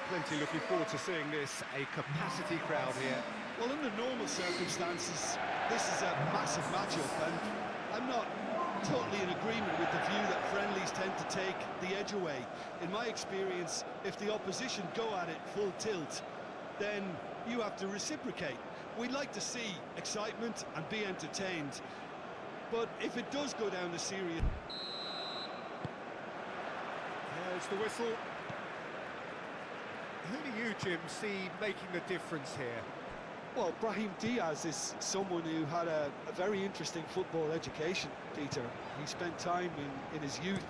plenty looking forward to seeing this. A capacity crowd here. Well, under normal circumstances, this is a massive matchup, and I'm not totally in agreement with the view that friendlies tend to take the edge away. In my experience, if the opposition go at it full tilt, then you have to reciprocate. We'd like to see excitement and be entertained, but if it does go down to serious... There's the whistle. Who do you, Jim, see making the difference here? Well, Brahim Diaz is someone who had a very interesting football education, Peter. He spent time in his youth,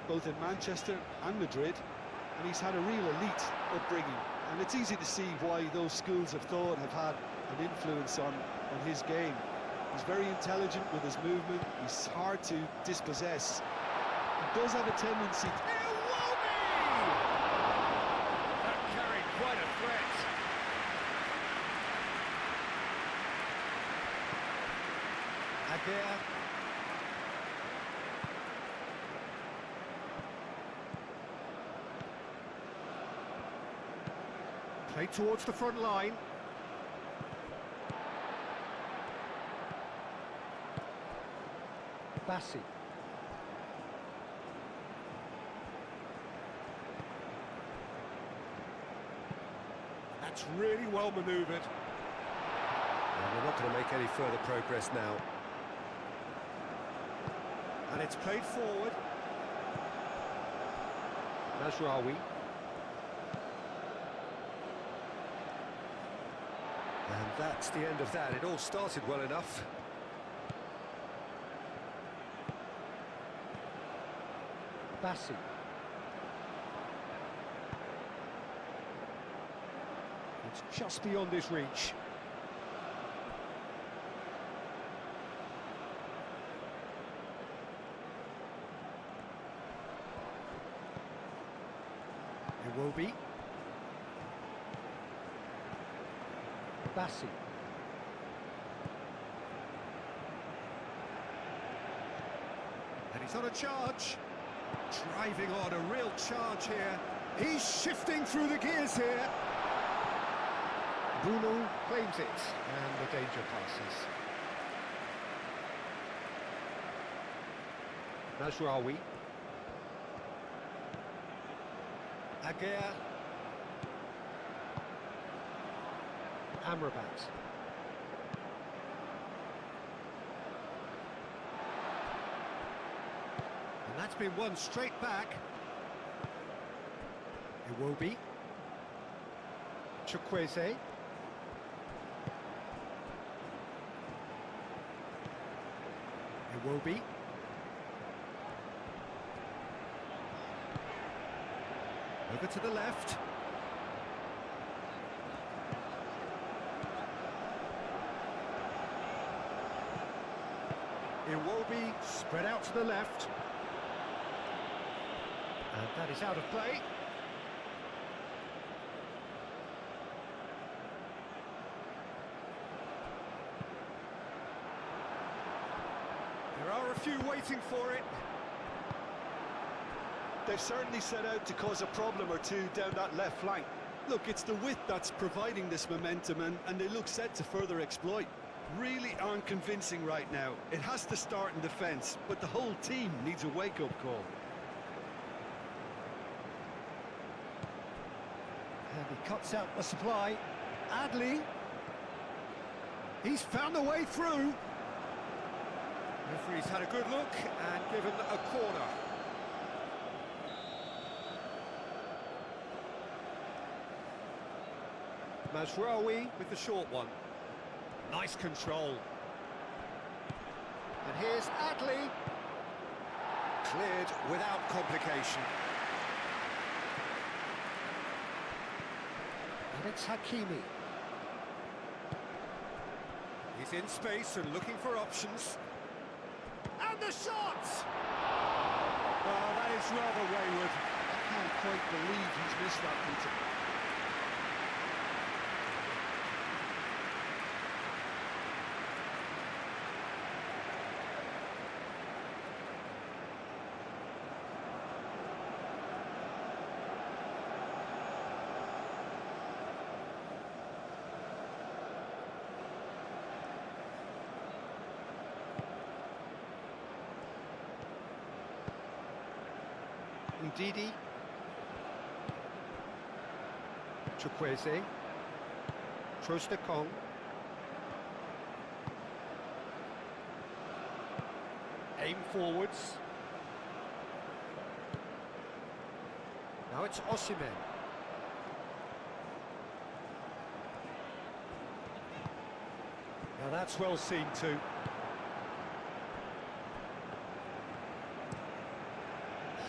both in Manchester and Madrid, and he's had a real elite upbringing. And it's easy to see why those schools of thought have had an influence on his game. He's very intelligent with his movement, he's hard to dispossess. He does have a tendency to... That carried quite a threat. Aguirre. Play towards the front line. Bassi. That's really well manoeuvred. Well, we're not going to make any further progress now. And it's played forward. Mazraoui. And that's the end of that. It all started well enough. Bassi. It's just beyond his reach. It will be. Bassi. And he's on a charge. Driving on, a real charge here. He's shifting through the gears here. Bruno claims it, and the danger passes. Mazraoui. Aguirre. Amrabat. And that's been won straight back. Iwobi. Chukwueze. Iwobi. Over to the left. Iwobi spread out to the left. And that is out of play. There are a few waiting for it. They've certainly set out to cause a problem or two down that left flank. Look, it's the width that's providing this momentum, and they look set to further exploit. Really aren't convincing right now. It has to start in defence, but the whole team needs a wake-up call. And he cuts out the supply. Adli. He's found a way through. Referee's had a good look and given a corner. Mazraoui with the short one. Nice control. And here's Adli. Cleared without complication. And it's Hakimi. He's in space and looking for options. And the shot! Oh, that is rather wayward. I can't quite believe he's missed that, Peter. Ndidi. Chukwueze. Trostekong. Aim forwards. Now it's Osimhen. Now that's well seen too.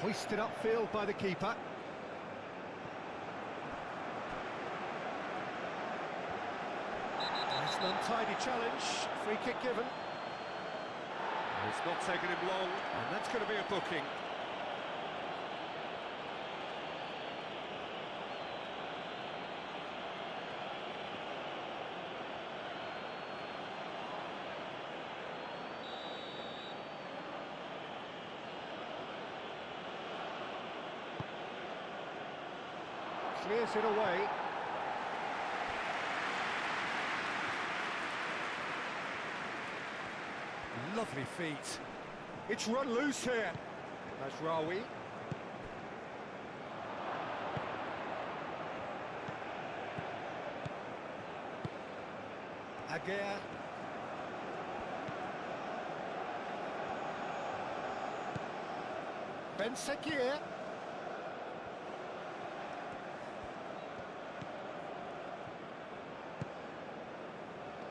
Hoisted upfield by the keeper. It's an untidy challenge, free kick given. It's not taken him long, and that's going to be a booking. Clears it away. Lovely feet. It's run loose here. Mazraoui. Aguirre. Ben Sekir.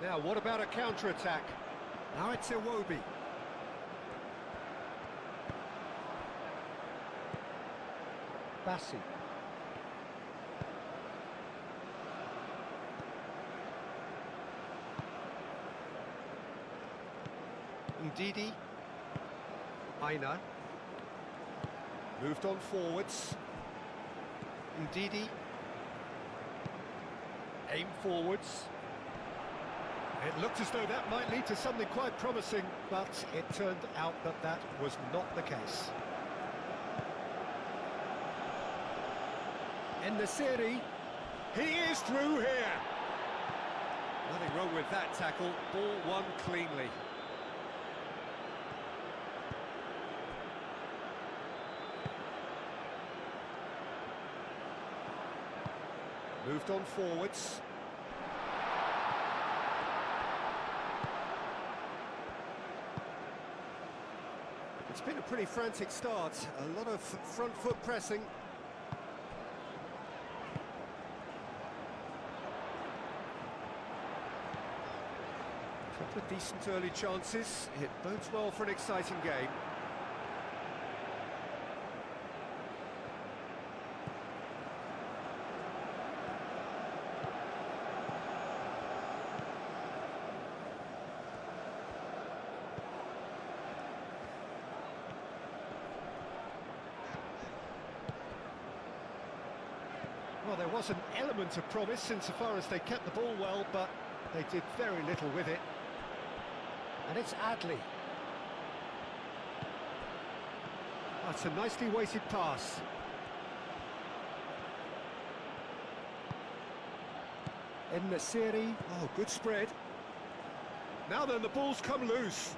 Now, what about a counter-attack? Now it's Iwobi. Bassi. Ndidi. Aina. Moved on forwards. Ndidi. Aim forwards. It looked as though that might lead to something quite promising, but it turned out that that was not the case. En-Nesyri. He is through here. Nothing wrong with that tackle. Ball won cleanly. Moved on forwards. It's been a pretty frantic start. A lot of front foot pressing. Couple of decent early chances. It bodes well for an exciting game. Well, there was an element of promise insofar as they kept the ball well, but they did very little with it. And it's Adli. That's a nicely weighted pass. En-Nesyri. Oh, good spread. Now then, the ball's come loose.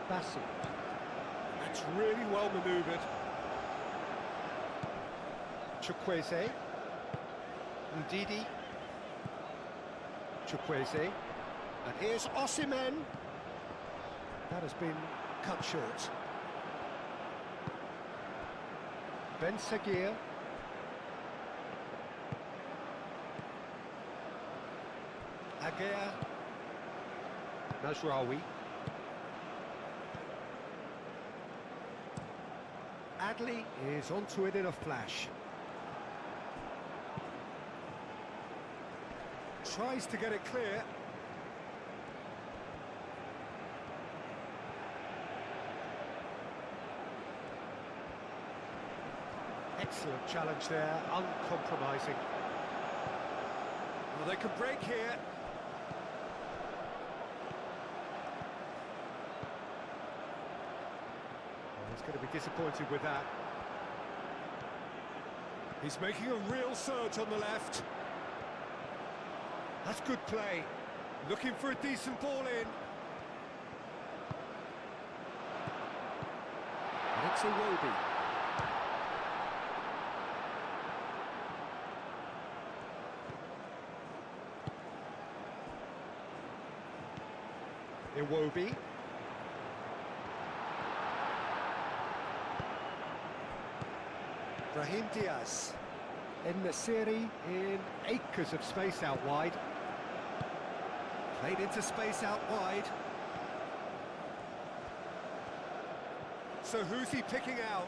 Bassi. That's really well manoeuvred. Chukwueze. Ndidi. Chukwueze. And here's Osimhen. That has been cut short. Ben Sekir. Aguirre. Mazraoui. Adli is onto it in a flash. Tries to get it clear. Excellent challenge there, uncompromising. Well, they can break here. He's going to be disappointed with that. He's making a real surge on the left. That's good play. Looking for a decent ball in. And it's Iwobi. Iwobi. Brahim Diaz. In the series, in acres of space out wide. Played into space out wide. So who's he picking out?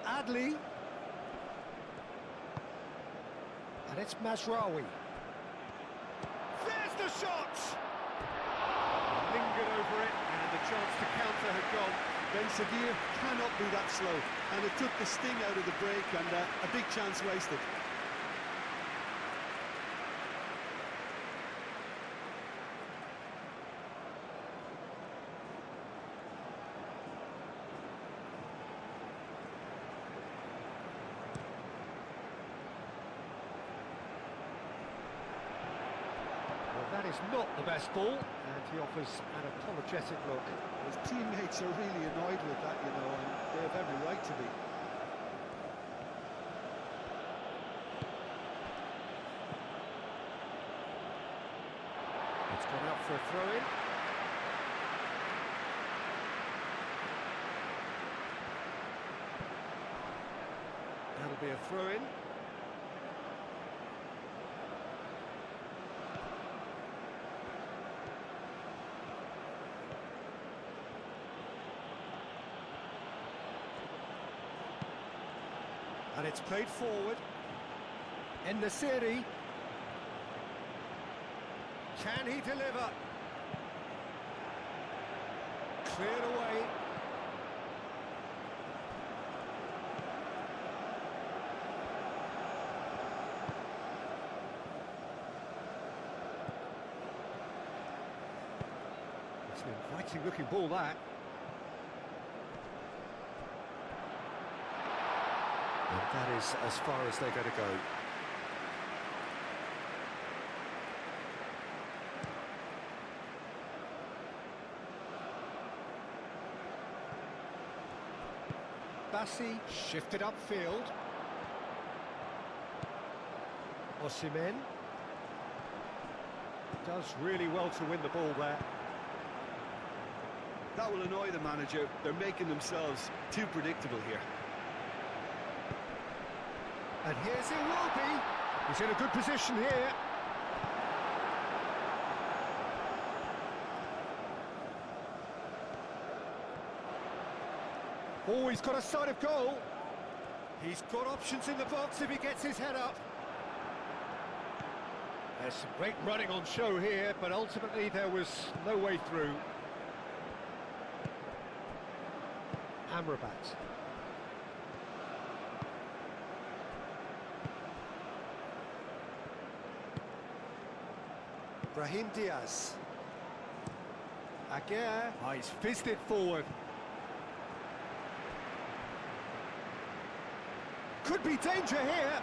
Adli. And it's Mazraoui. There's the shot! Lingered over it, and the chance to counter had gone. Ben Severe cannot be that slow, and it took the sting out of the break, and a big chance wasted. That is not the best ball, and he offers an apologetic look. His teammates are really annoyed with that, you know, and they have every right to be. It's gone out for a throw-in. That'll be a throw-in. And it's played forward. In the series. Can he deliver? Cleared away. It's an inviting looking ball, that. And that is as far as they're going to go. Bassi shifted upfield. Osimhen does really well to win the ball there. That will annoy the manager. They're making themselves too predictable here. And here's Iwobi. He's in a good position here. Oh, he's got a sight of goal. He's got options in the box if he gets his head up. There's some great running on show here, but ultimately there was no way through. Amrabat. Brahim Diaz. Aguirre. Oh, he's fizzed it forward. Could be danger here.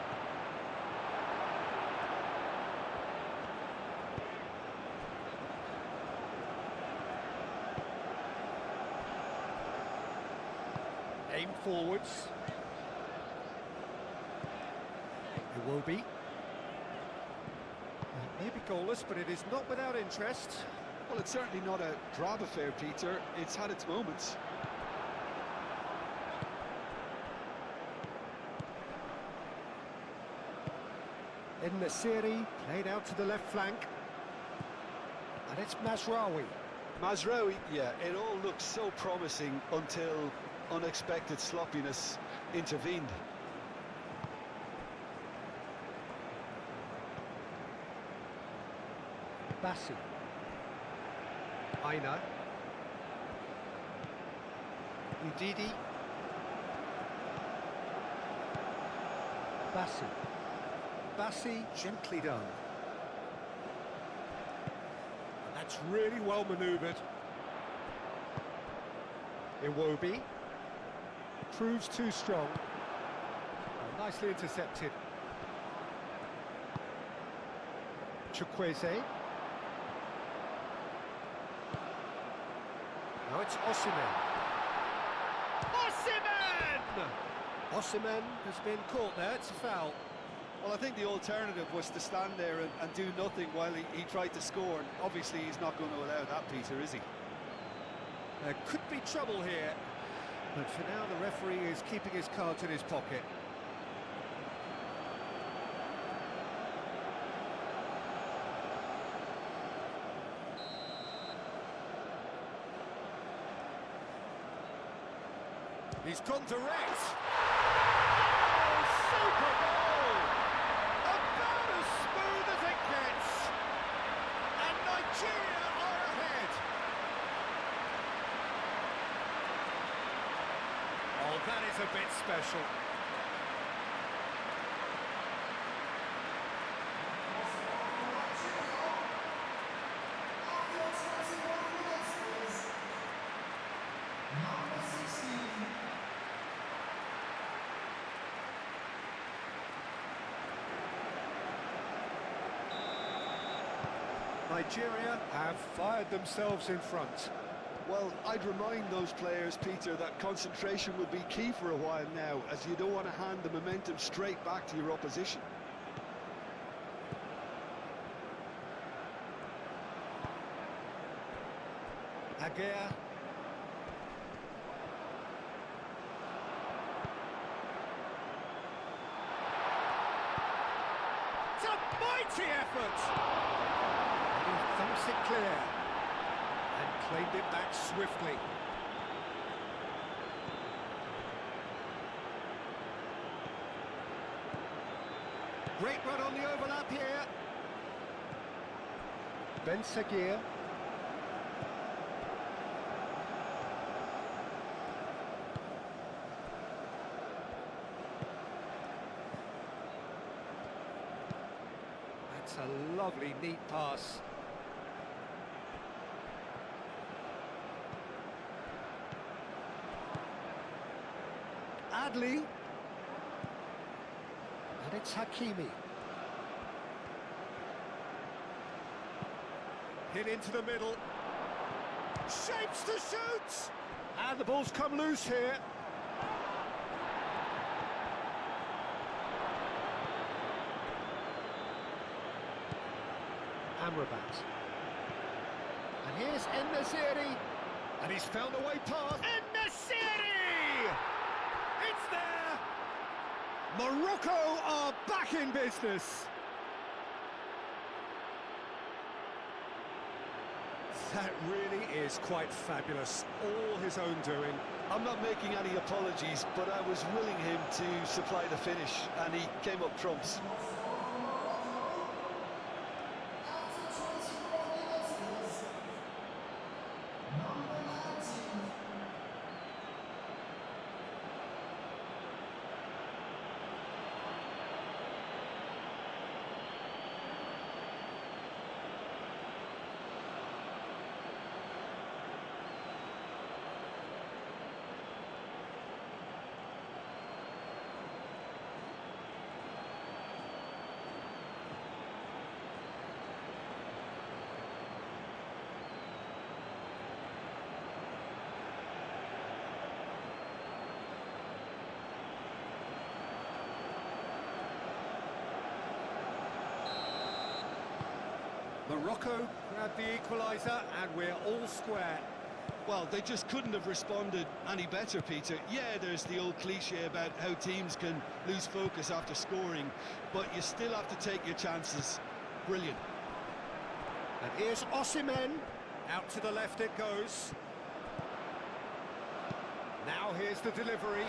Aim forwards. Iwobi. Maybe goalless, but it is not without interest. Well, it's certainly not a drab affair, Peter. It's had its moments. In the series, played out to the left flank. And it's Mazraoui. Mazraoui, yeah, it all looked so promising until unexpected sloppiness intervened. Bassi. Aina. Ndidi. Bassi. Bassi, gently done. And that's really well manoeuvred. Iwobi. Proves too strong. Nicely intercepted. Chukwueze. Now it's Osimhen. Osimhen has been caught there, it's a foul. Well, I think the alternative was to stand there and do nothing while he tried to score. And obviously, he's not going to allow that, Peter, is he? There could be trouble here. But for now, the referee is keeping his cards in his pocket. He's gone direct. Oh, super goal! About as smooth as it gets. And Nigeria are ahead. Oh, that is a bit special. Nigeria have fired themselves in front. Well, I'd remind those players, Peter, that concentration will be key for a while now, as you don't want to hand the momentum straight back to your opposition. Agüero. It's a mighty effort. He thumps it clear and claimed it back swiftly. Great run on the overlap here. Ben Seguir. That's a lovely, neat pass. Adli. And it's Hakimi. Hit into the middle. Shapes to shoot. And the ball's come loose here. Amrabat. And here's En-Nesyri. And he's found a way past. En-Nesyri! It's there! Morocco are back in business. That really is quite fabulous. All his own doing. I'm not making any apologies, but I was willing him to supply the finish, and he came up trumps. Morocco grabbed the equaliser and we're all square. Well, they just couldn't have responded any better, Peter. Yeah, there's the old cliche about how teams can lose focus after scoring, but you still have to take your chances. Brilliant. And here's Osimhen. Out to the left it goes. Now here's the delivery.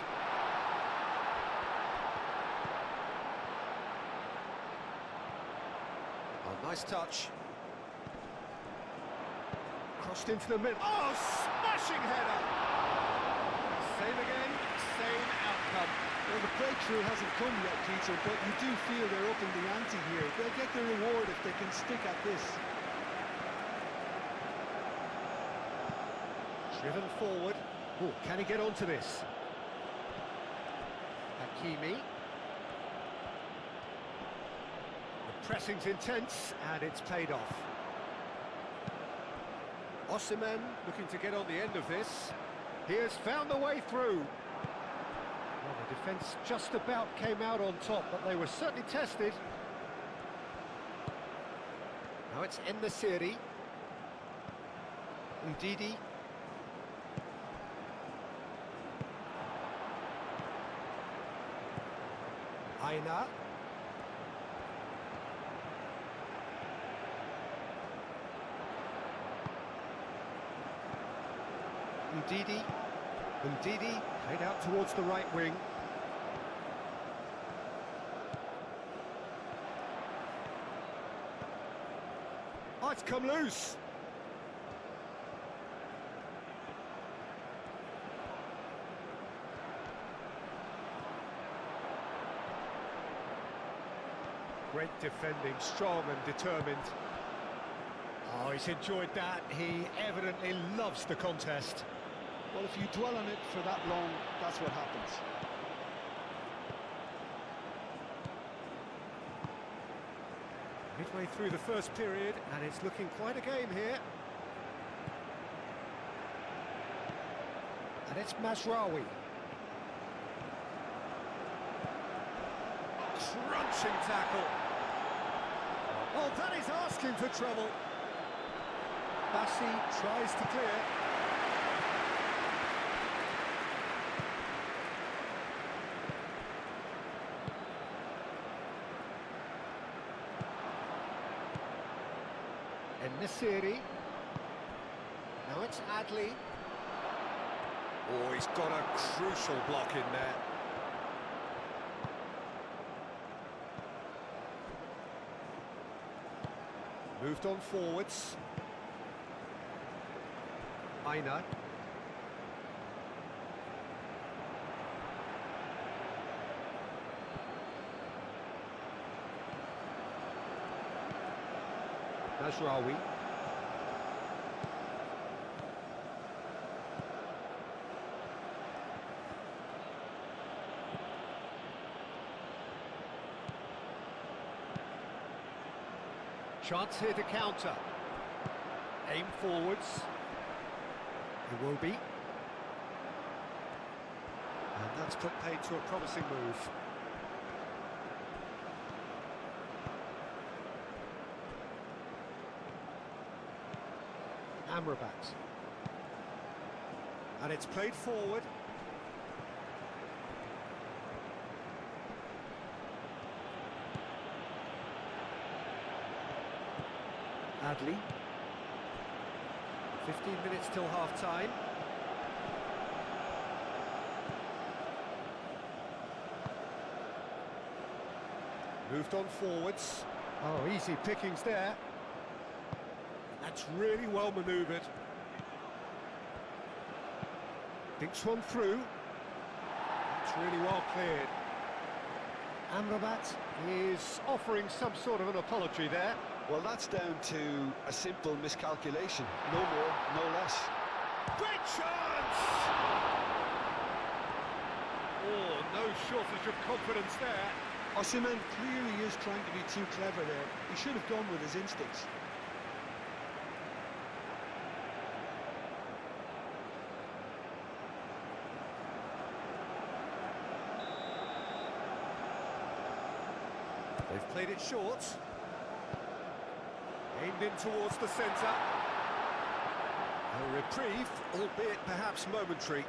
Oh, nice touch. Crossed into the middle. Oh, smashing header! Same again, same outcome. Well, the breakthrough hasn't come yet, Peter, but you do feel they're upping the ante here. They'll get the reward if they can stick at this. Driven forward. Oh, can he get onto this? Hakimi. The Pressing's intense, and it's paid off. Osimhen looking to get on the end of this. He has found the way through. Well, the defence just about came out on top, but they were certainly tested. Now it's En-Nesyri. Ndidi. Aina. Ndidi. Ndidi played out towards the right wing. Oh, it's come loose. Great defending, strong and determined. Oh, he's enjoyed that. He evidently loves the contest. Well, if you dwell on it for that long, that's what happens. Midway through the first period, and it's looking quite a game here. And it's Mazraoui. Crunching tackle. Oh, that is asking for trouble. Bassi tries to clear. En-Nesyri. Now it's Adli. Oh, he's got a crucial block in there. Moved on forwards. Aina. Mazraoui. Chance here to counter. Aim forwards. Iwobi. And that's put paid to a promising move. Amrabat. And it's played forward. Adli. 15 minutes till half-time. Moved on forwards. Oh, easy pickings there. That's really well manoeuvred. Dinks one through. That's really well cleared. Amrabat is offering some sort of an apology there. Well, that's down to a simple miscalculation. No more, no less. Great chance! Oh, no shortage of confidence there. Osimhen clearly is trying to be too clever there. He should have gone with his instincts. They've played it short. Aimed in towards the centre. A reprieve, albeit perhaps momentary.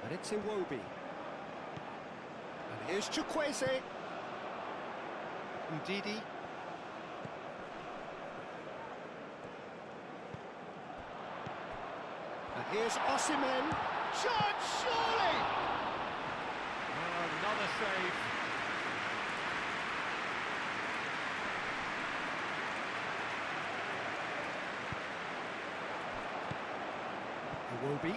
And it's Iwobi. And here's Chukwueze. Ndidi. And here's Osimhen. Chance, surely! Another save. Iwobi.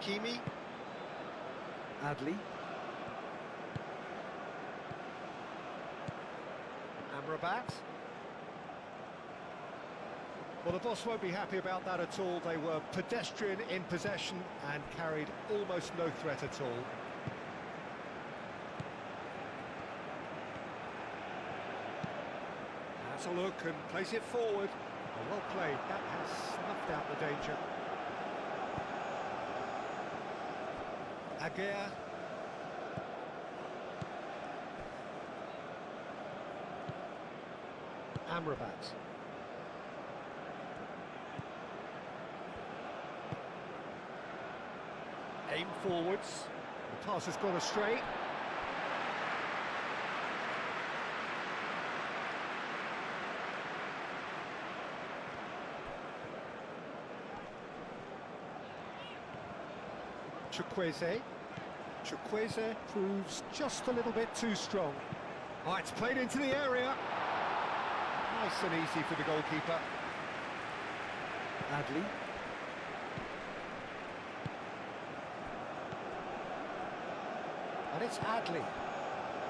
Hakimi. Adli. Amrabat. Well, the boss won't be happy about that at all. They were pedestrian in possession and carried almost no threat at all. Has a look and plays it forward. Oh, well played. That has snuffed out the danger. Aguirre. Amrabat. Aim forwards. The pass has gone astray. Chukwueze. Chukwueze proves just a little bit too strong. Oh, it's played into the area. Nice and easy for the goalkeeper. Adli. And it's Adli.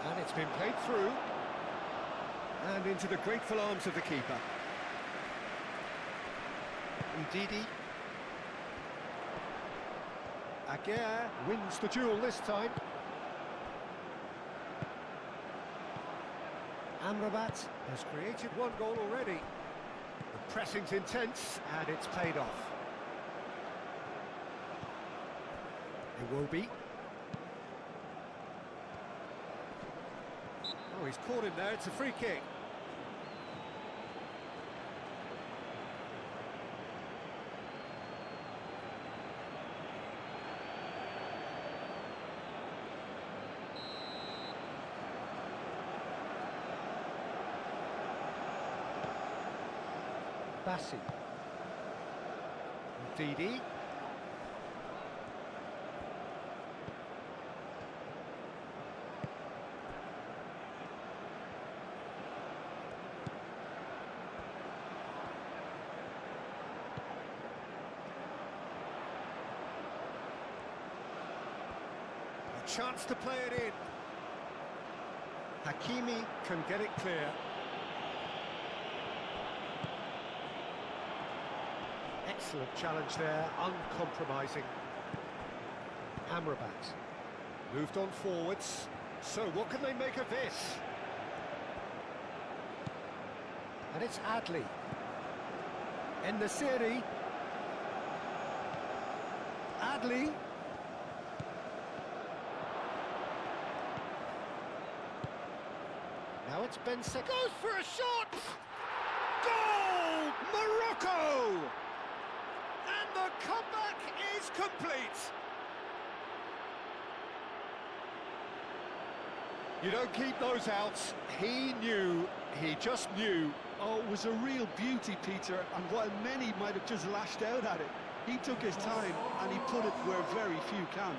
And it's been played through. And into the grateful arms of the keeper. Ndidi. Aguirre wins the duel this time. Amrabat has created one goal already. The pressing's intense and it's paid off. Iwobi. Oh, he's caught him there, it's a free kick. Bassi. Ndidi. A chance to play it in. Hakimi can get it clear. Excellent challenge there, uncompromising. Amrabat. Moved on forwards. So what can they make of this? And it's Adli. En-Nesyri. Adli. Now it's Ben-Sekou. Goes for a shot! Goal! Morocco! And the comeback is complete. You don't keep those outs. He just knew. Oh, it was a real beauty, Peter, and while many might have just lashed out at it, he took his time and he put it where very few can.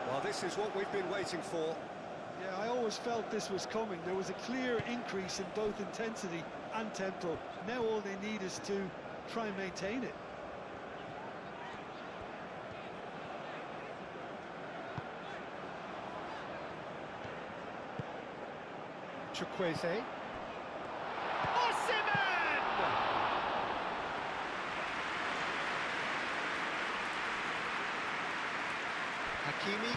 Well, this is what we've been waiting for. Yeah, I always felt this was coming. There was a clear increase in both intensity and tempo. Now all they need is to try and maintain it. Chukwueze. Hakimi.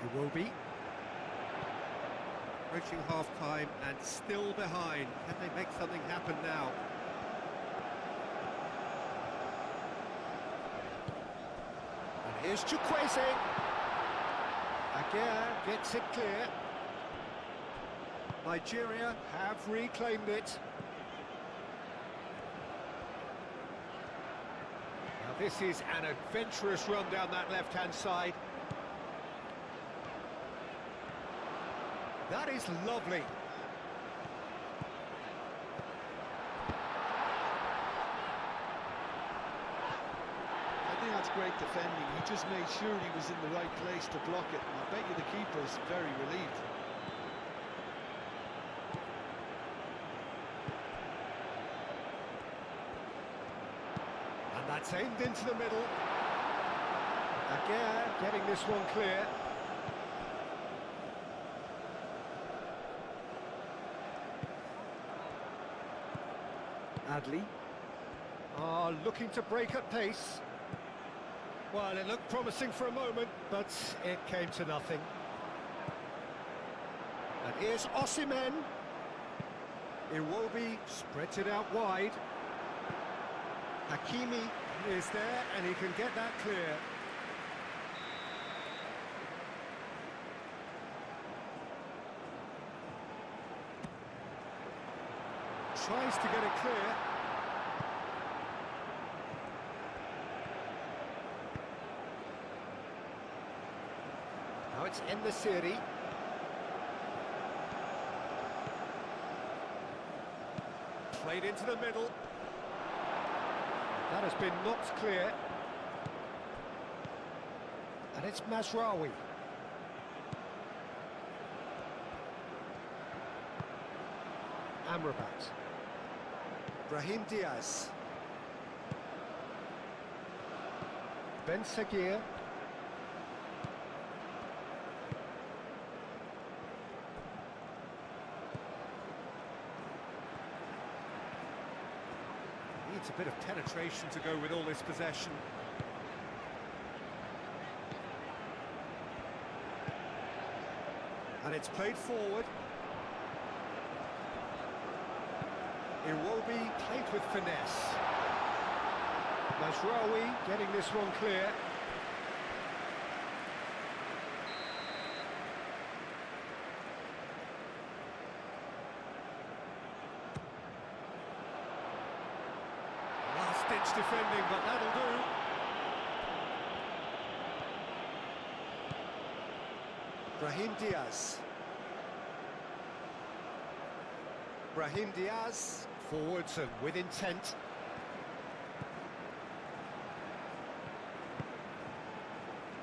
Iwobi. Approaching half-time and still behind. Can they make something happen now? And here's Chukwueze. Aguirre gets it clear. Nigeria have reclaimed it. Now this is an adventurous run down that left-hand side. That is lovely. I think that's great defending. He just made sure he was in the right place to block it. And I bet you the keeper's very relieved. And that's aimed into the middle. Aguirre getting this one clear. Adley. Looking to break at pace. Well, it looked promising for a moment, but it came to nothing. And here's Osimhen. Iwobi spreads it out wide. Hakimi is there, and he can get that clear. Tries to get it clear. Now it's En-Nesyri. Played into the middle. That has been knocked clear. And it's Mazraoui. Amrabat. Brahim Diaz. Ben Seguir. Needs a bit of penetration to go with all this possession. And it's played forward. Iwobi played with finesse. Mazraoui getting this one clear. Last-ditch defending, but that'll do. Brahim Diaz. Brahim Diaz, forwards and with intent.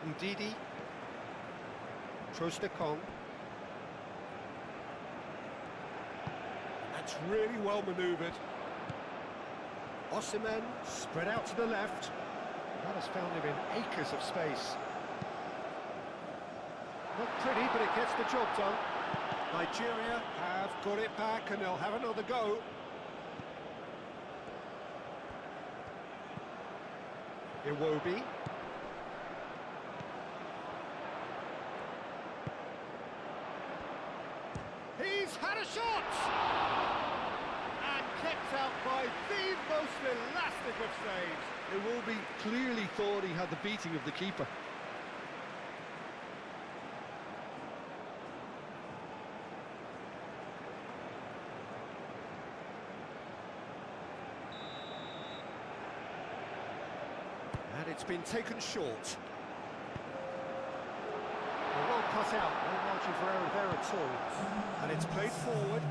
Ndidi. Trostekong. That's really well manoeuvred. Osimhen spread out to the left. That has found him in acres of space. Not pretty, but it gets the job done. Nigeria have got it back and they'll have another go. Iwobi. He's had a shot! And kept out by the most elastic of saves. Iwobi clearly thought he had the beating of the keeper. And it's been taken short. Well cut out, no margin for error there at all. And it's played forward.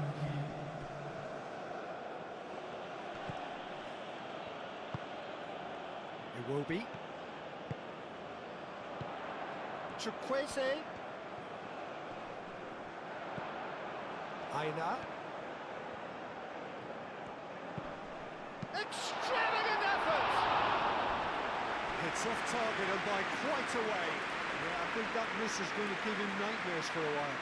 Iwobi. Chukwueze. Aina. Extravagant effort! It's off target and by quite a way. Yeah, I think that miss is going to give him nightmares for a while.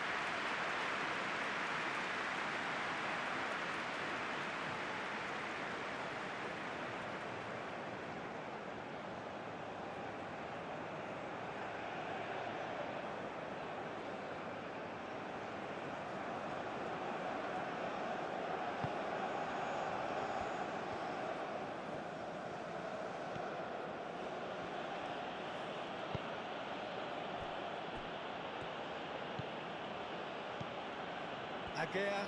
Aguirre.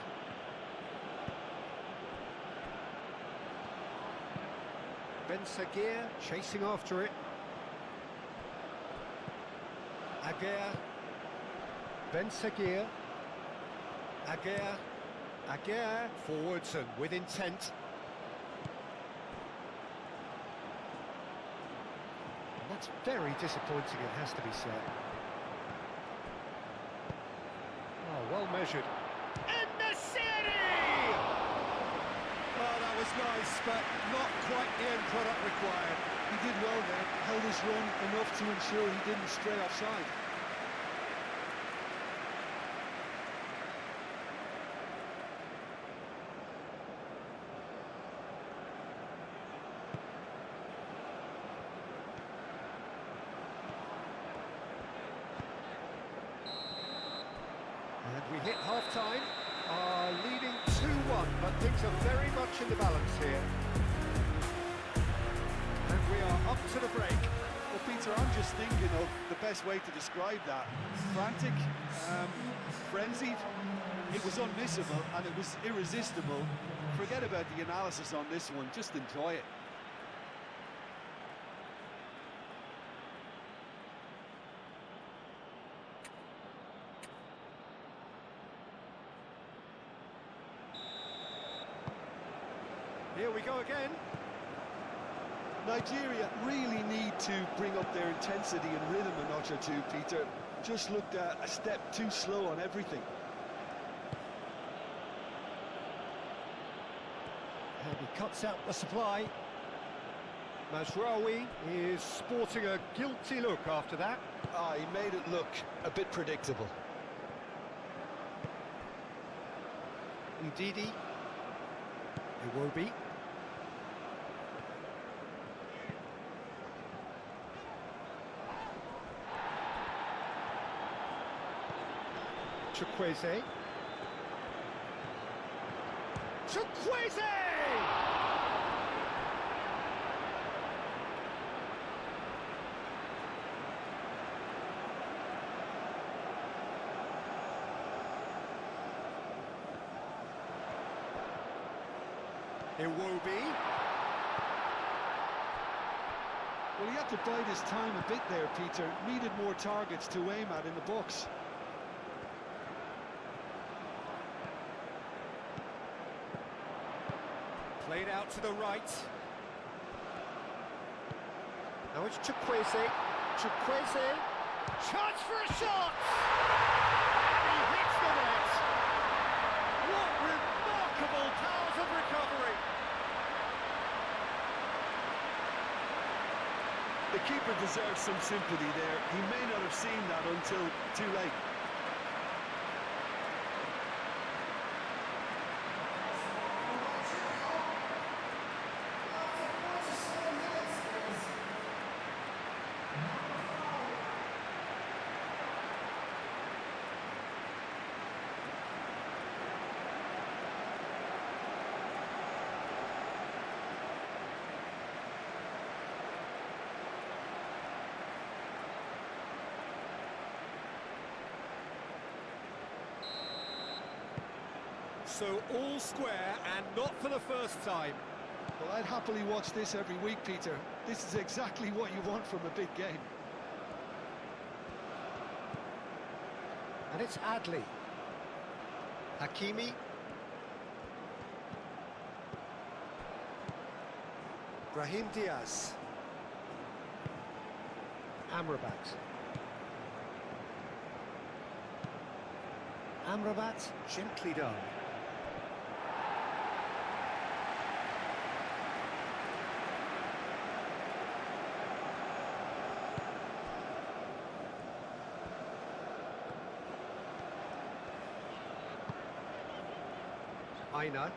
Ben Seguir chasing after it. Aguirre. Ben Seguir. Aguirre. Aguirre forwards and with intent. And that's very disappointing, it has to be said. Oh, well measured. In the city! Oh, that was nice, but not quite the end product required. He did well there, held his run enough to ensure he didn't stray offside. And we hit half-time, leading 2-1, but things are very much in the balance here. And we are up to the break. Well, Peter, I'm just thinking of the best way to describe that. Frantic, frenzied, it was unmissable and it was irresistible. Forget about the analysis on this one, just enjoy it. Here we go again. Nigeria really need to bring up their intensity and rhythm a notch or two, Peter. Just looked a step too slow on everything. And he cuts out the supply. Mazraoui is sporting a guilty look after that. He made it look a bit predictable. Ndidi. Iwobi. Chukwueze. Chukwueze! Iwobi. Well, he had to bide his time a bit there, Peter. Needed more targets to aim at in the box. Played out to the right. Now it's Chukwueze. Chukwueze. Chance for a shot! He hits the net. What remarkable powers of recovery. The keeper deserves some sympathy there. He may not have seen that until too late. So all square and not for the first time. Well, I'd happily watch this every week, Peter. This is exactly what you want from a big game. And it's Adli. Hakimi. Brahim Diaz. Amrabat. Amrabat, gently done. Aina.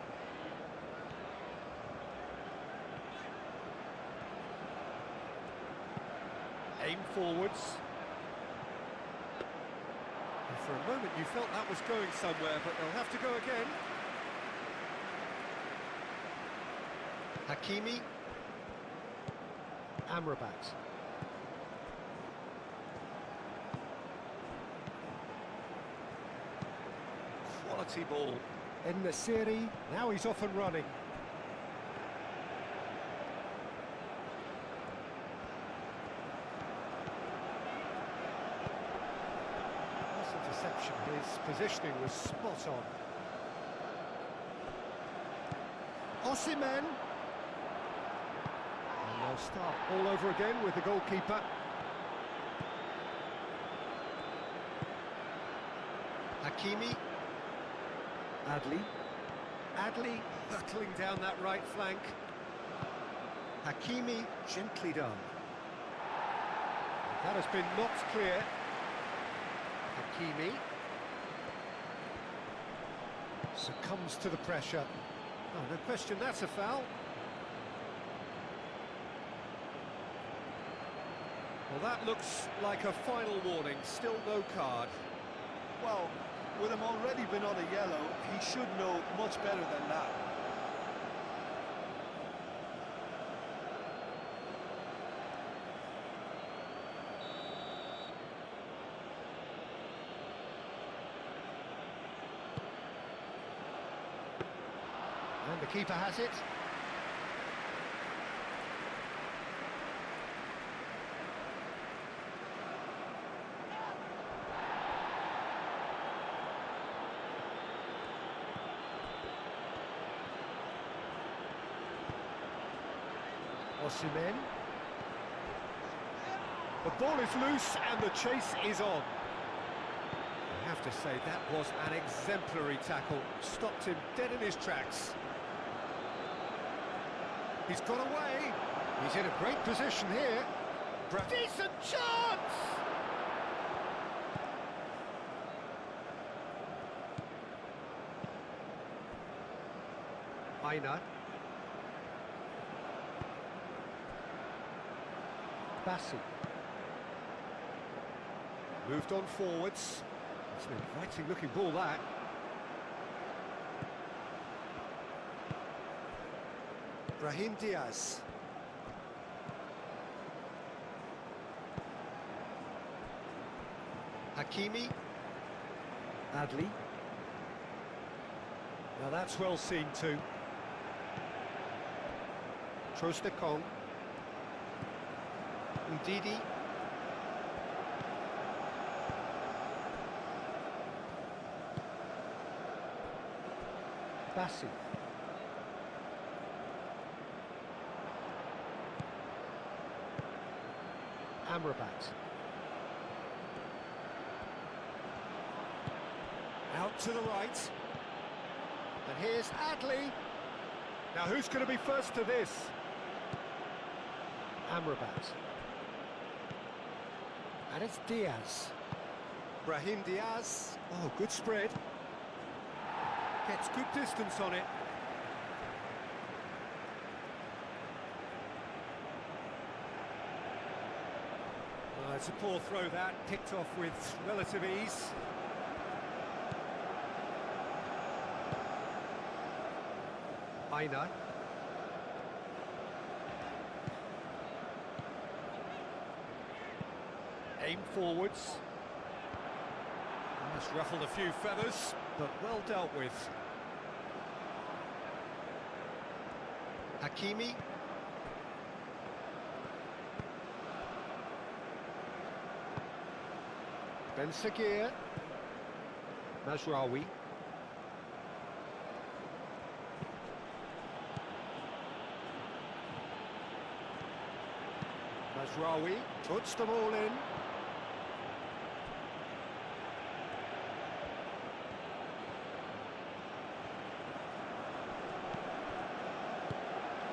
Aim forwards. And for a moment you felt that was going somewhere, but they'll have to go again. Hakimi. Amrabat. quality ball. In the series, now he's off and running. Pass interception, his positioning was spot on. Osimhen. And they'll start all over again with the goalkeeper. Hakimi. Adli hurtling down that right flank. Hakimi, gently done. That has been knocked clear. Hakimi succumbs to the pressure. Oh, no question, that's a foul. Well, that looks like a final warning, still no card. Well, with him already been on a yellow, he should know much better than that. And the keeper has it. Osimhen. The ball is loose and the chase is on. I have to say, that was an exemplary tackle. Stopped him dead in his tracks. He's got away. He's in a great position here. Decent chance! Aina. Bassi. Moved on forwards. It's an inviting looking ball, that. Brahim Diaz. Hakimi. Adli. Now that's well seen too. Trostekong. Ndidi. Bassi. Amrabat. Out to the right. And here's Adli. Now who's going to be first to this? Amrabat. And it's Diaz. Brahim Diaz. Oh, good spread. Gets good distance on it. It's a poor throw, that, picked off with relative ease. Aina. Aim forwards. Almost ruffled a few feathers, but well dealt with. Hakimi. Ben Sagir. Mazraoui. Mazraoui puts the ball in.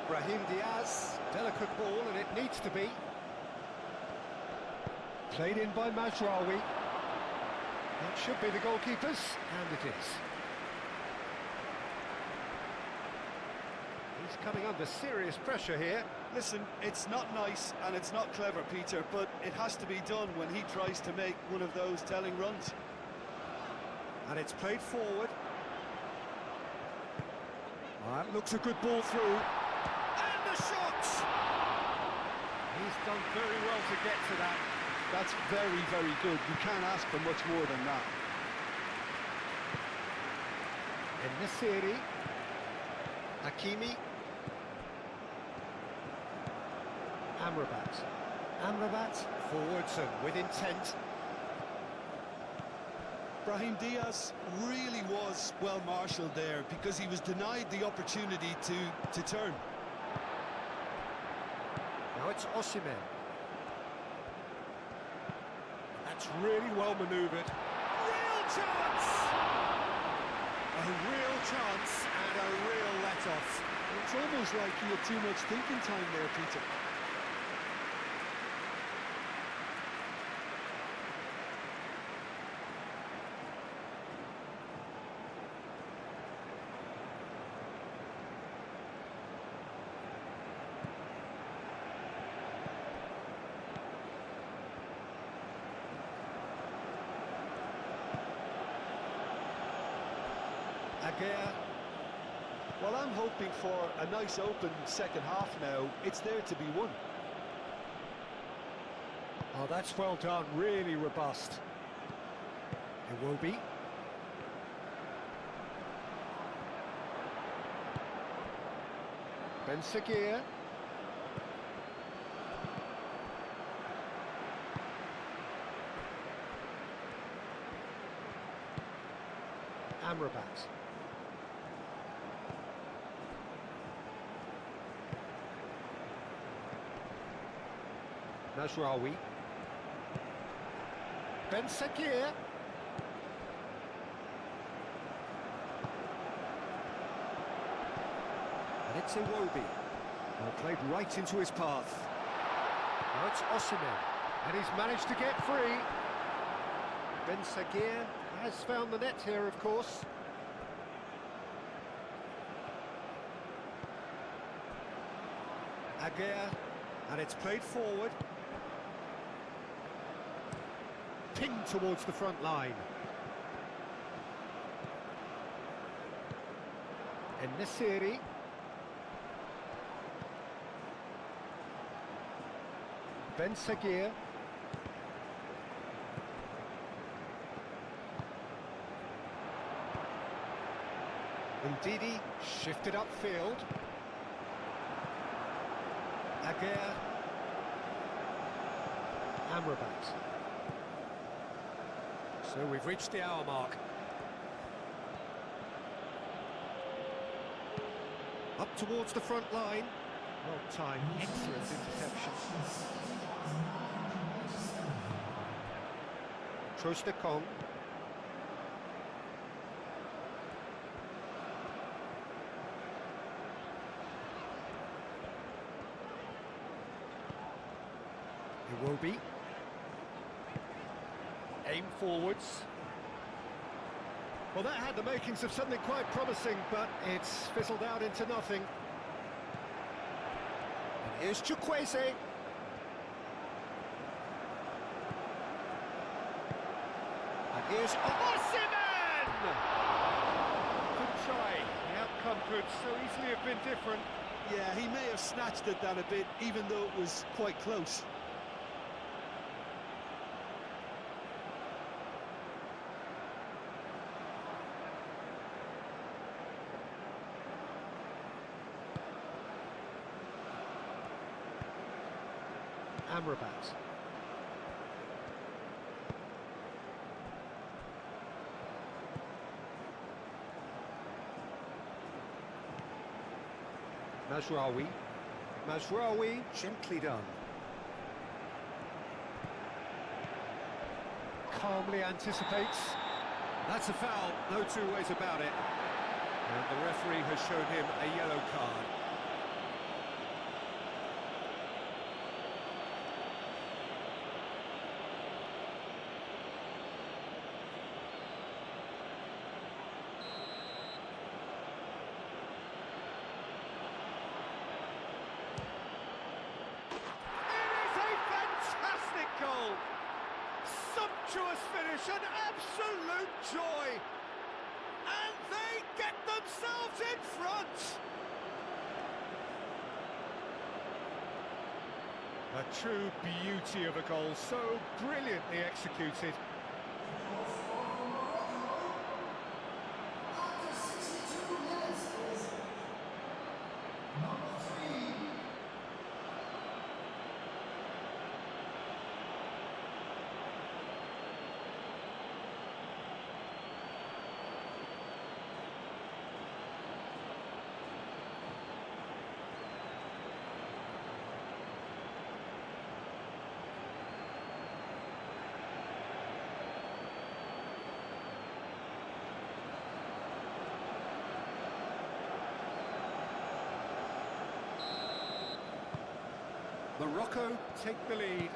Brahim Diaz, delicate ball, and it needs to be. Played in by Mazraoui. That should be the goalkeeper's, and it is. He's coming under serious pressure here. Listen, it's not nice and it's not clever, Peter, but it has to be done when he tries to make one of those telling runs. And it's played forward. That looks a good ball through. And the shot! He's done very well to get to that. That's very, very good. You can't ask for much more than that. En-Nesyri. Hakimi. Amrabat. Amrabat forwards and with intent. Brahim Diaz really was well marshalled there because he was denied the opportunity to turn. Now it's Osimhen. That's really well manoeuvred. Real chance! A real chance and a real let-off. It's almost like he had too much thinking time there, Peter. Agüero. Well, I'm hoping for a nice open second half now. It's there to be won. Oh, that's well done, really robust. It will be. Ben-Seghir. Amrabat. Mazraoui. Ben-Seghir. And it's Iwobi. Well, played right into his path. Now it's Osimhen. And he's managed to get free. Ben-Seghir has found the net here, of course. Agüero. And it's played forward. Pinged towards the front line. En-Nesyri. Ben-Seghir. Ndidi shifted upfield. Agüero. Amrabat. So we've reached the hour mark. Up towards the front line. Well timed, excellent interception. Troost-Ekong. Iwobi. Aim forwards. Well, that had the makings of something quite promising, but it's fizzled out into nothing. And here's Chukwueze. And here's Osimhen! Good try. The outcome could so easily have been different. Yeah, he may have snatched at that a bit, even though it was quite close. Amrabat. Mazraoui. Mazraoui, gently done. Calmly anticipates. That's a foul, no two ways about it. And the referee has shown him a yellow card. Goal. Sumptuous finish, an absolute joy. And they get themselves in front. A true beauty of a goal, so brilliantly executed. Morocco take the lead.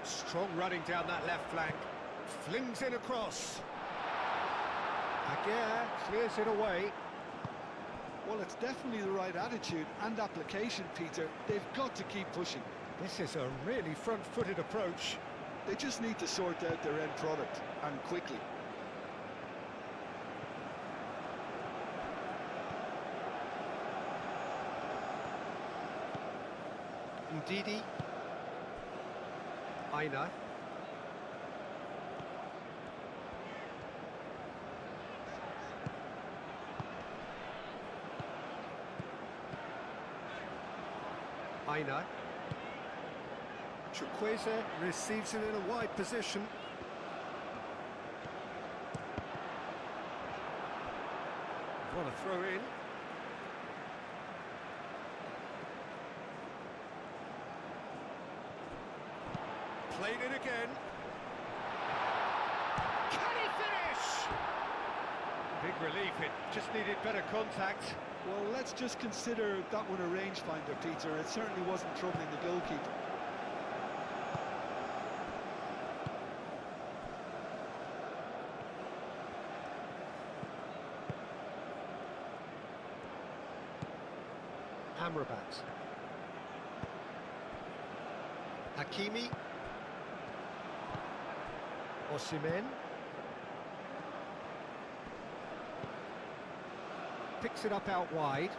Strong running down that left flank. Flings in across. Aguirre clears it away. Well, it's definitely the right attitude and application, Peter. They've got to keep pushing. This is a really front-footed approach. They just need to sort out their end product, and quickly. Ndidi. Aina. Aina. Chukwueze receives it in a wide position. Want to throw in. Played in again. Can he finish? Big relief, it just needed better contact. Well, let's just consider that one a rangefinder, Peter. It certainly wasn't troubling the goalkeeper. Amrabat. Hakimi. Osimhen. Picks it up out wide.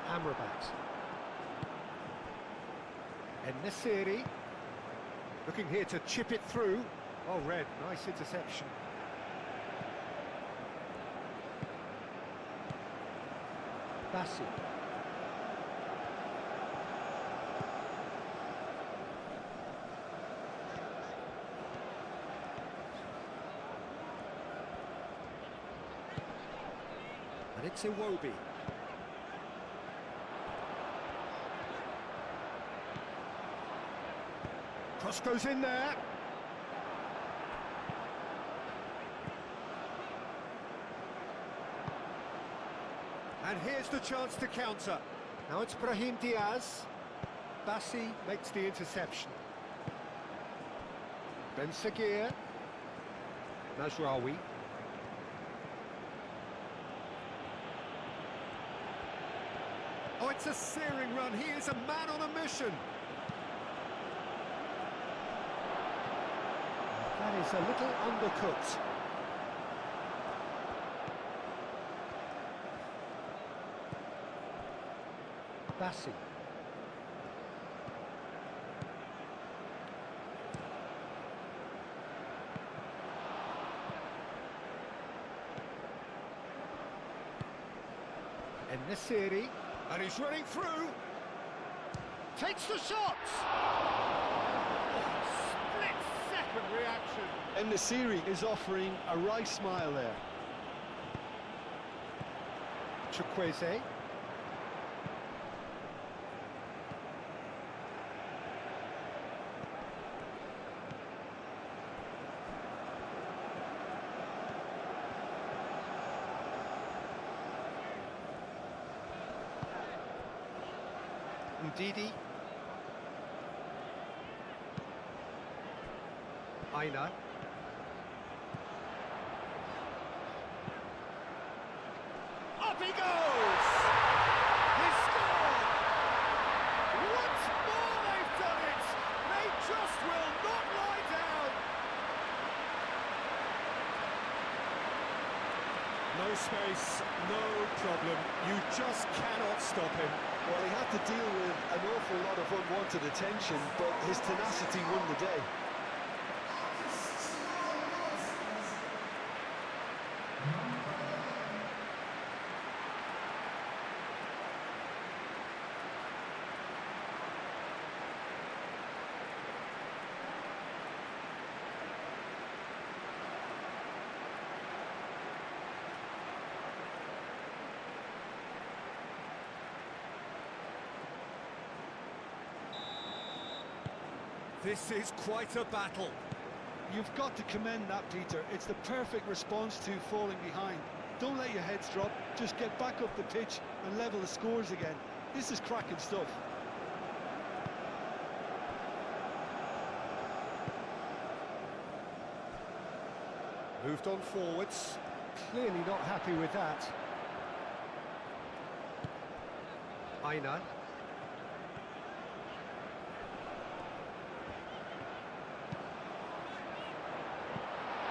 Amrabat. En-Nesyri. Looking here to chip it through. Oh, Red, nice interception. Bassi. And it's Iwobi. Cross goes in there. And here's the chance to counter. Now it's Brahim Diaz. Bassi makes the interception. Ben Seguir. Mazraoui. Oh, it's a searing run. He is a man on a mission. That is a little undercut. Bassi. En-Nesyri. And he's running through. Takes the shot. Split-second reaction. En-Nesyri is offering a wry smile there. Chukwueze. Ndidi. Aina. Up he goes! He's scored! Once more they've done it! They just will not lie down! No space, no problem. You just cannot stop him. Well, he had to deal with an awful lot of unwanted attention, but his tenacity won the day. This is quite a battle. You've got to commend that, Peter. It's the perfect response to falling behind. Don't let your heads drop, just get back up the pitch and level the scores again. This is cracking stuff. Moved on forwards. Clearly not happy with that. Aina.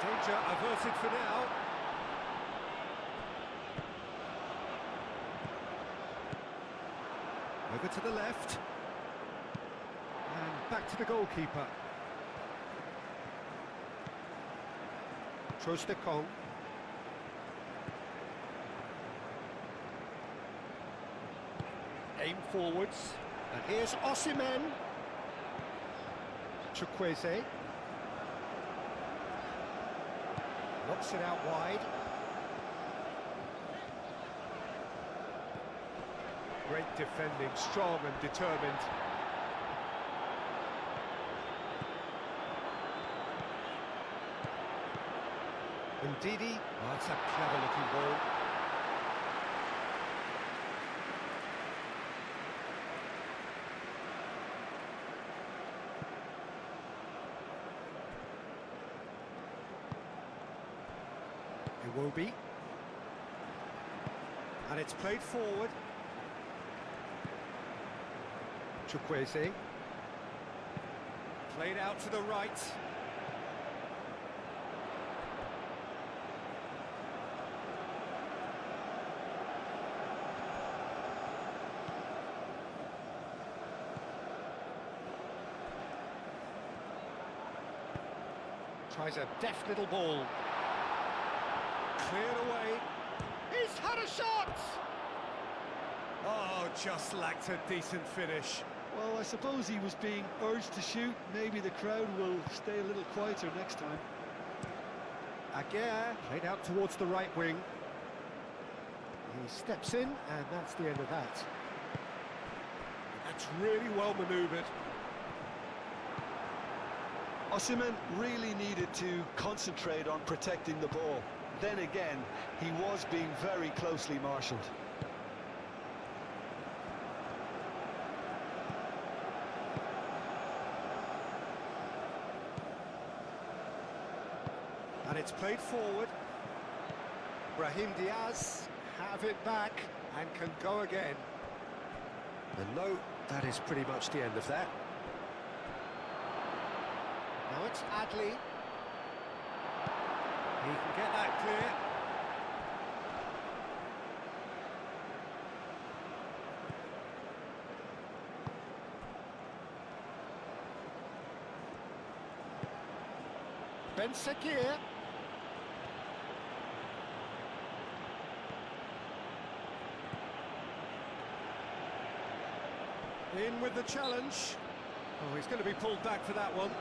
Danger averted for now. Over to the left. And back to the goalkeeper. Trostekong. Aim forwards. And here's Osimhen. Chukwueze. Knocks it out wide. Great defending, strong and determined. Ndidi, oh, that's a clever looking ball. Iwobi. And it's played forward. Chukwueze. Played out to the right. Tries a deft little ball. Cleared away. He's had a shot! Oh, just lacked a decent finish. Well, I suppose he was being urged to shoot. Maybe the crowd will stay a little quieter next time. Aguirre played out towards the right wing. He steps in, and that's the end of that. That's really well manoeuvred. Osimhen really needed to concentrate on protecting the ball. Then again, he was being very closely marshalled. And it's played forward. Brahim Diaz have it back and can go again. And no, that is pretty much the end of that. Now it's Adley. He can get that clear. Ben Sekir. In with the challenge. Oh, he's going to be pulled back for that one.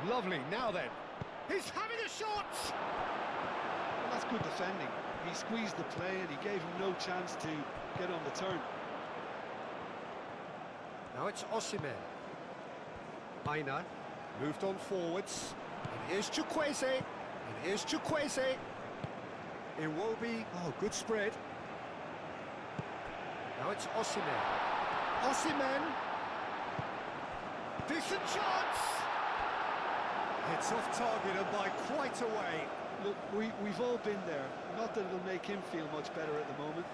Lovely, now then. He's having a shot! Well, that's good defending. He squeezed the play and he gave him no chance to get on the turn. Now it's Osimhen. Aina moved on forwards. And here's Chukwueze. And here's Chukwueze. Iwobi. Oh, good spread. Now it's Osimhen. Osimhen. Decent chance! It's off target and by quite a way. Look, we've all been there. Not that it'll make him feel much better at the moment.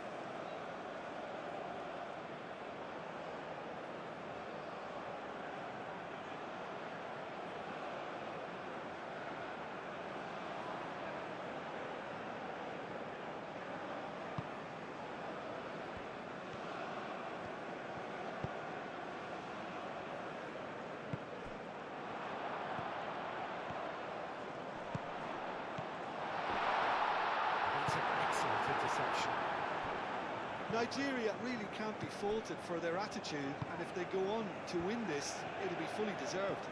It's an excellent interception. Nigeria really can't be faulted for their attitude, and if they go on to win this, it'll be fully deserved.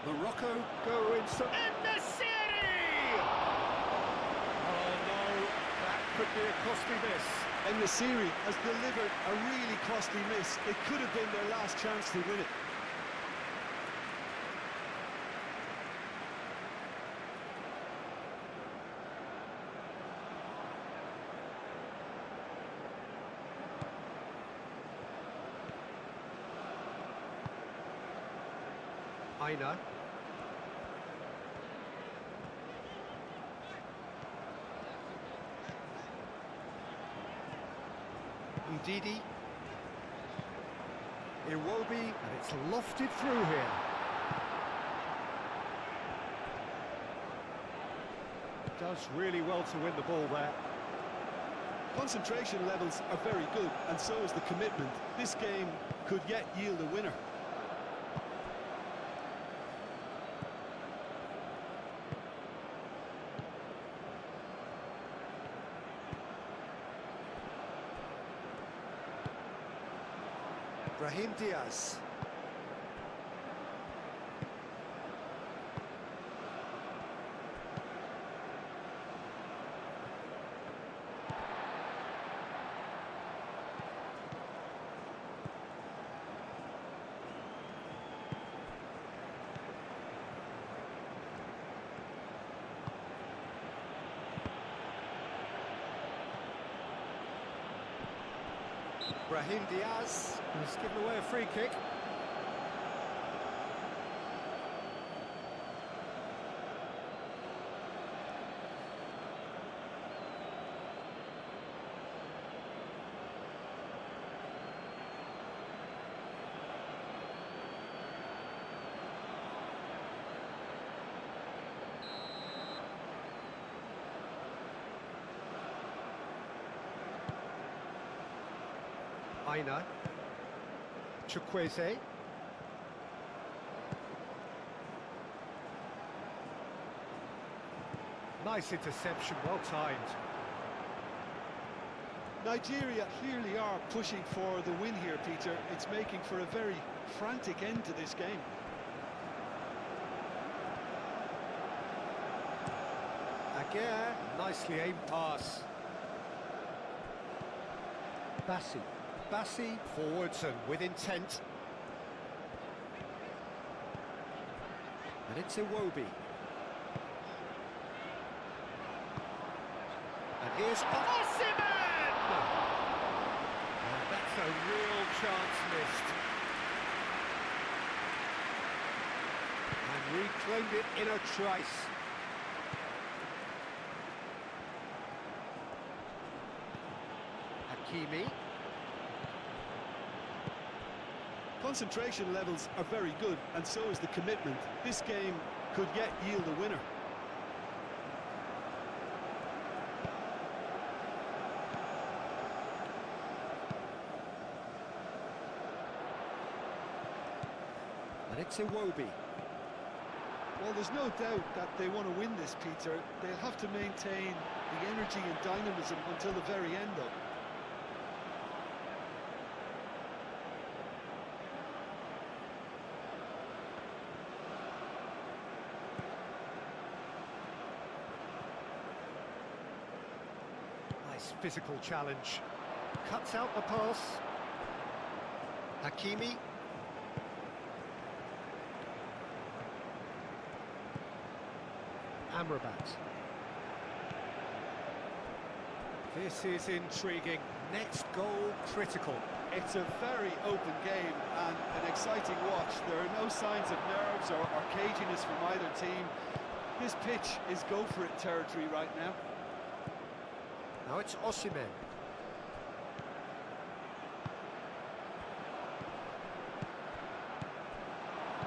Morocco go in some... En-Nesyri! Oh no, that could be a costly miss. En-Nesyri has delivered a really costly miss. It could have been their last chance to win it. Aina. Ndidi. Iwobi, and it's lofted through here. Does really well to win the ball there. Concentration levels are very good, and so is the commitment. This game could yet yield a winner. Brahim Diaz. Brahim Diaz has given away a free kick. Aina. Chukwueze. Nice interception, well timed. Nigeria clearly are pushing for the win here, Peter. It's making for a very frantic end to this game. Aguirre, nicely aimed pass. Bassi forwards and with intent. And it's Iwobi. And here's Osimhen! And that's a real chance missed. And reclaimed it in a trice. Hakimi. Concentration levels are very good, and so is the commitment. This game could yet yield a winner. And it's Iwobi. Well, there's no doubt that they want to win this, Peter. They'll have to maintain the energy and dynamism until the very end, though. Nice physical challenge. Cuts out the pass. Hakimi. Amrabat. This is intriguing. Next goal critical. It's a very open game and an exciting watch. There are no signs of nerves or caginess from either team. This pitch is go-for-it territory right now. Now it's Osimhen.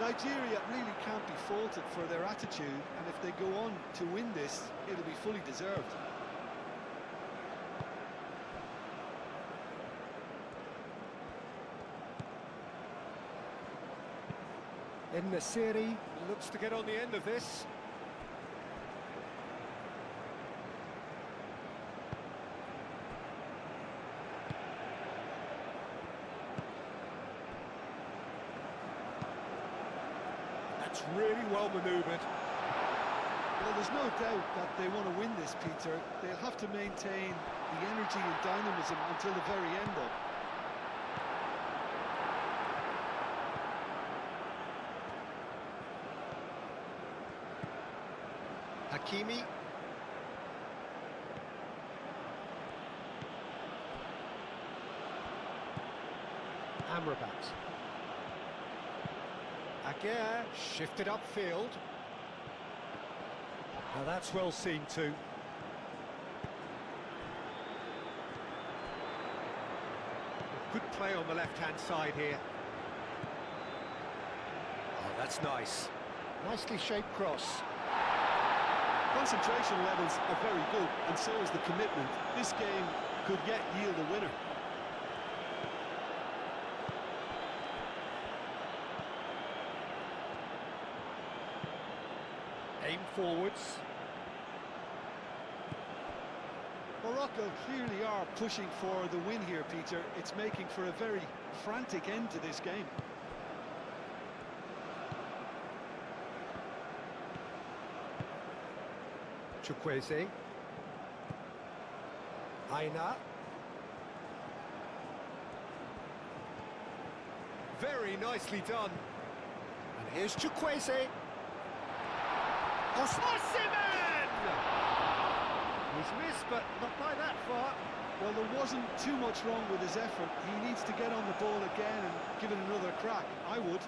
Nigeria really can't be faulted for their attitude, and if they go on to win this, it'll be fully deserved. En-Nesyri looks to get on the end of this. That's really well manoeuvred. Well, there's no doubt that they want to win this, Peter. They'll have to maintain the energy and dynamism until the very end, though. Hakimi. Amrabat. Aguirre shifted upfield. Now that's well seen too. Good play on the left-hand side here. Oh, that's nice. Nicely shaped cross. Concentration levels are very good, and so is the commitment. This game could yet yield a winner. Aim forwards. Morocco clearly are pushing for the win here, Peter. It's making for a very frantic end to this game. Chukwueze. Aina. Very nicely done. And here's Chukwueze. Osimhen! He's missed, but not by that far. Well, there wasn't too much wrong with his effort. He needs to get on the ball again and give it another crack. I would.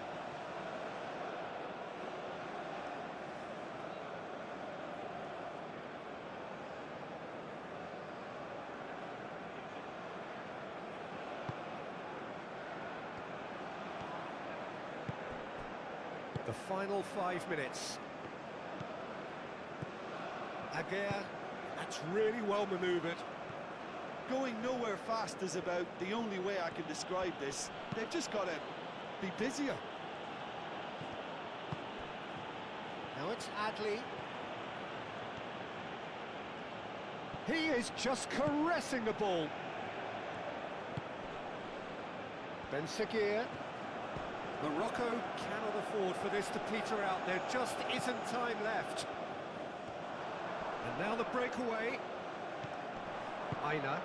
The final 5 minutes. Aguirre, that's really well manoeuvred. Going nowhere fast is about the only way I can describe this. They've just got to be busier. Now it's Adli. He is just caressing the ball. Ben Seguir. Morocco cannot afford for this to peter out. There just isn't time left. And now the breakaway. Aina.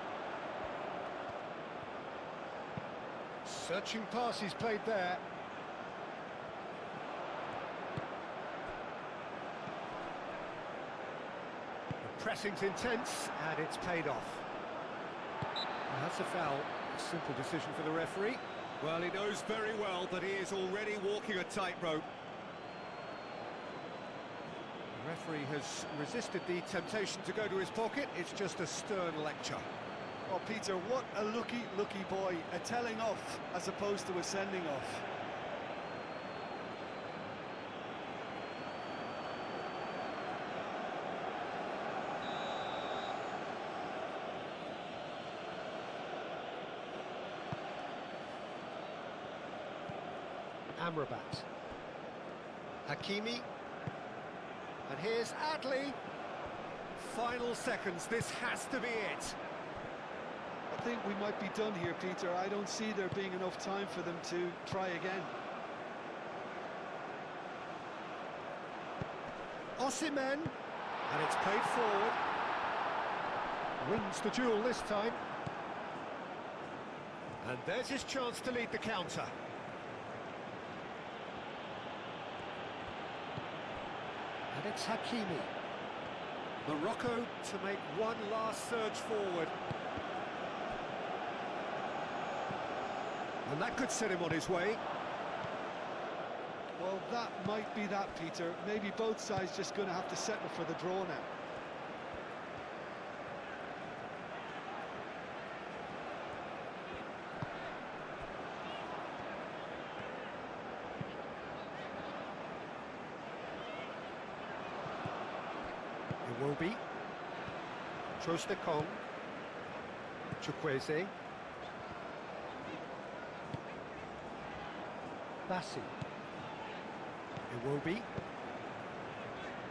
Searching pass he's played there. The pressing's intense, and it's paid off. And that's a foul. A simple decision for the referee. Well, he knows very well that he is already walking a tightrope. The referee has resisted the temptation to go to his pocket. It's just a stern lecture. Oh, Peter, what a lucky boy. A telling off as opposed to a sending off. Amrabat. Hakimi. And here's Adli. Final seconds, this has to be it. I think we might be done here, Peter. I don't see there being enough time for them to try again. Osimhen. And it's played forward. Wins the duel this time. And there's his chance to lead the counter. And it's Hakimi. Morocco to make one last surge forward. And that could set him on his way. Well, that might be that, Peter. Maybe both sides just going to have to settle for the draw now. It will be. Trostekong. Chukwueze. Bassi. It will be.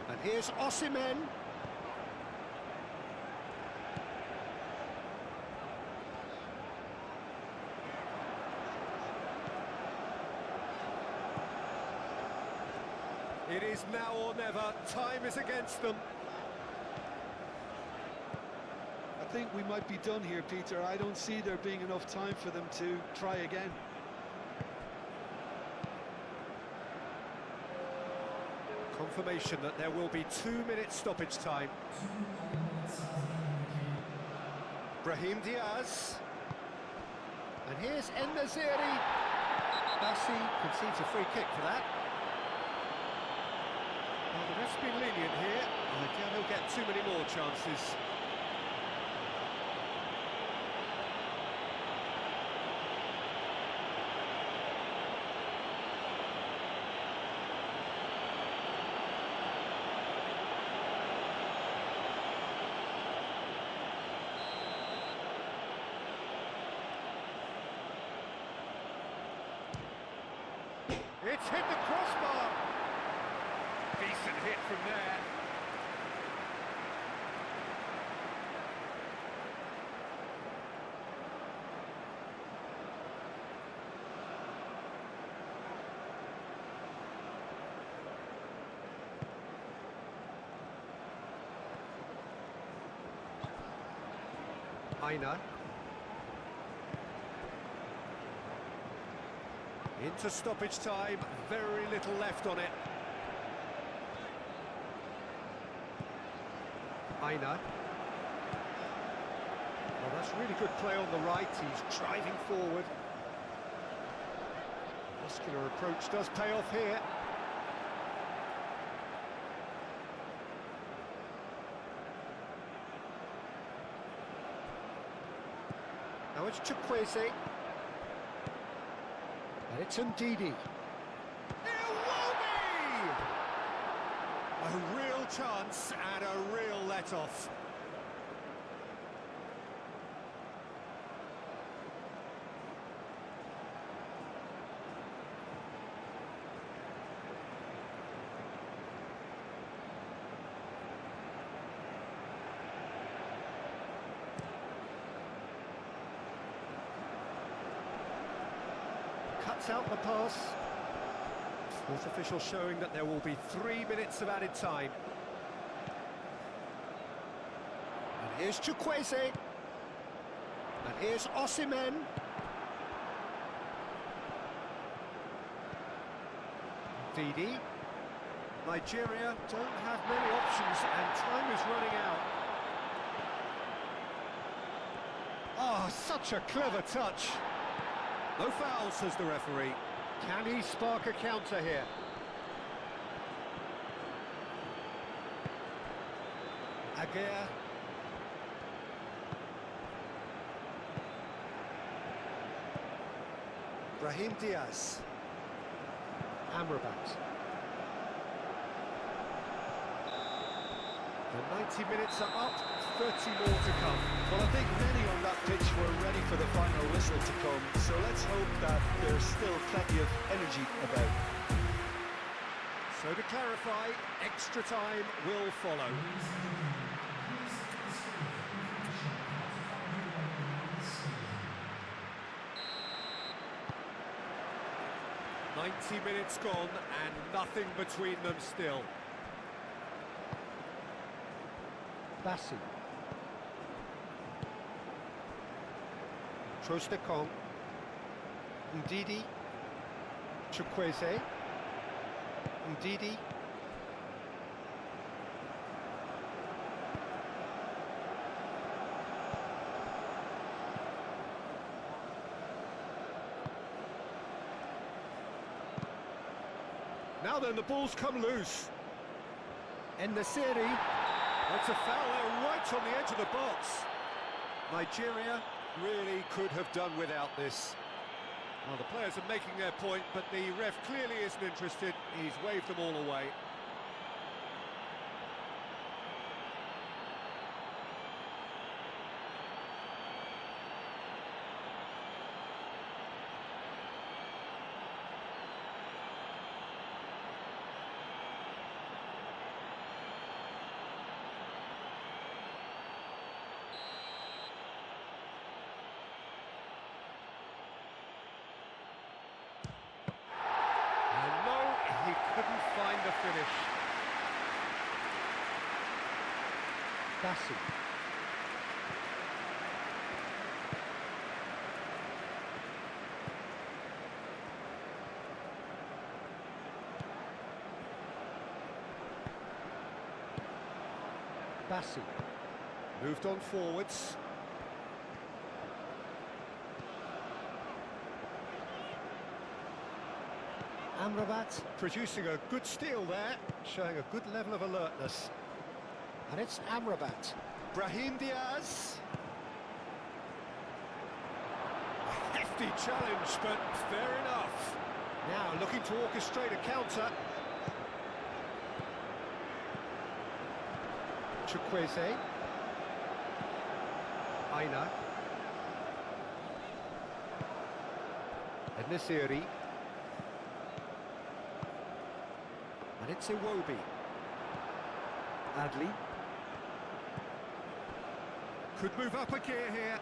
And here's Osimhen. It is now or never. Time is against them. I think we might be done here, Peter. I don't see there being enough time for them to try again. Confirmation that there will be 2 minutes stoppage time. Brahim Diaz. And here's En-Nesyri. Bassi concedes a free kick for that. Well, the ref's been lenient here. I doubt he'll get too many more chances. It's hit the crossbar. Decent hit from there. Aina. Into stoppage time, very little left on it. Aina. Well, that's really good play on the right, he's driving forward. Muscular approach does pay off here. Now it's Chukwueze. And it's Ndidi. A real chance and a real let-off. Cuts out the pass. Fourth official showing that there will be 3 minutes of added time. And here's Chukwueze. And here's Osimhen. Ndidi. Nigeria don't have many options and time is running out. Oh, such a clever touch. No foul, says the referee. Can he spark a counter here? Aguirre. Brahim Diaz. Amrabat. The 90 minutes are up, 30 more to come. Well, I think many on that pitch were ready for the final whistle to come, so let's hope that there's still plenty of energy about. So to clarify, extra time will follow. "90 minutes gone and nothing between them still." Bassi. Trostekong. Ndidi. Chukwueze. Ndidi. Now then, the ball's come loose. En-Nesyri. That's a foul there right on the edge of the box. Nigeria really could have done without this. Well, the players are making their point, but the ref clearly isn't interested. He's waved them all away. Couldn't find the finish. Bassi. Bassi. Moved on forwards. Amrabat. Producing a good steal there, showing a good level of alertness. And it's Amrabat. Brahim Diaz. A hefty challenge, but fair enough. Now looking to orchestrate a counter. Chukwueze. Aina. Ednesiri. And it's Iwobi. Adli. Could move up a gear here.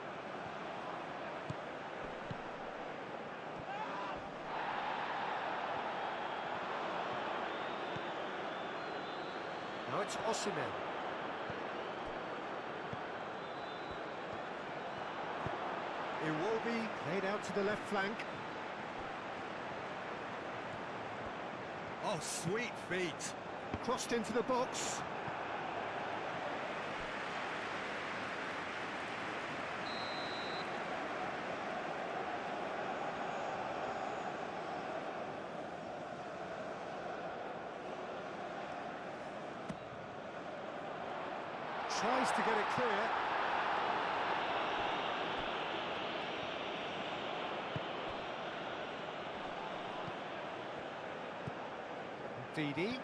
Now it's Osimhen. Iwobi played out to the left flank. Oh, sweet feet. Crossed into the box. Tries to get it clear. Didi.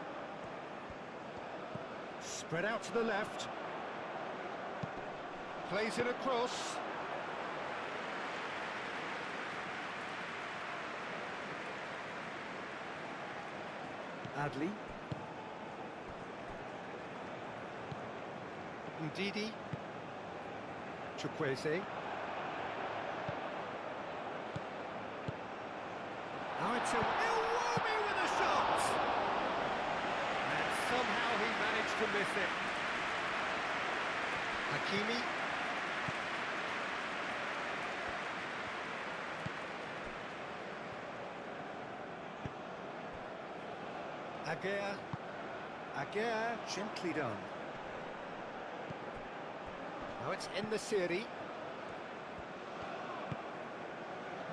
Spread out to the left. Plays it across. Adli. Didi. Chukwueze. Now it's Iwobi with a shot! And somehow he managed to miss it. Hakimi. Aguirre, gently done. Now it's En-Nesyri.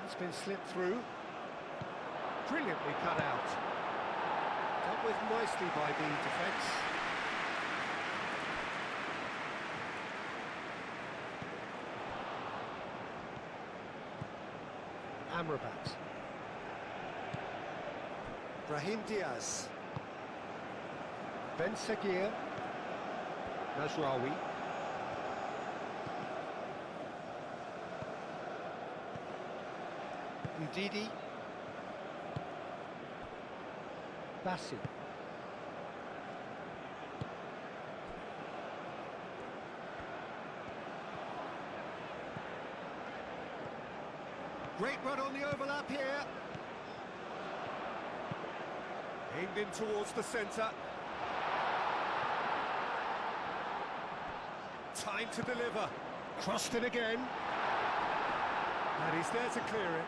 It's been slipped through. Brilliantly cut out. Dealt with nicely by the defence. Amrabat. Brahim Diaz. Ben Seguir. Mazraoui. Didi. Bassi. Great run on the overlap here. Aimed in towards the centre. Time to deliver. Crossed in again. And he's there to clear it.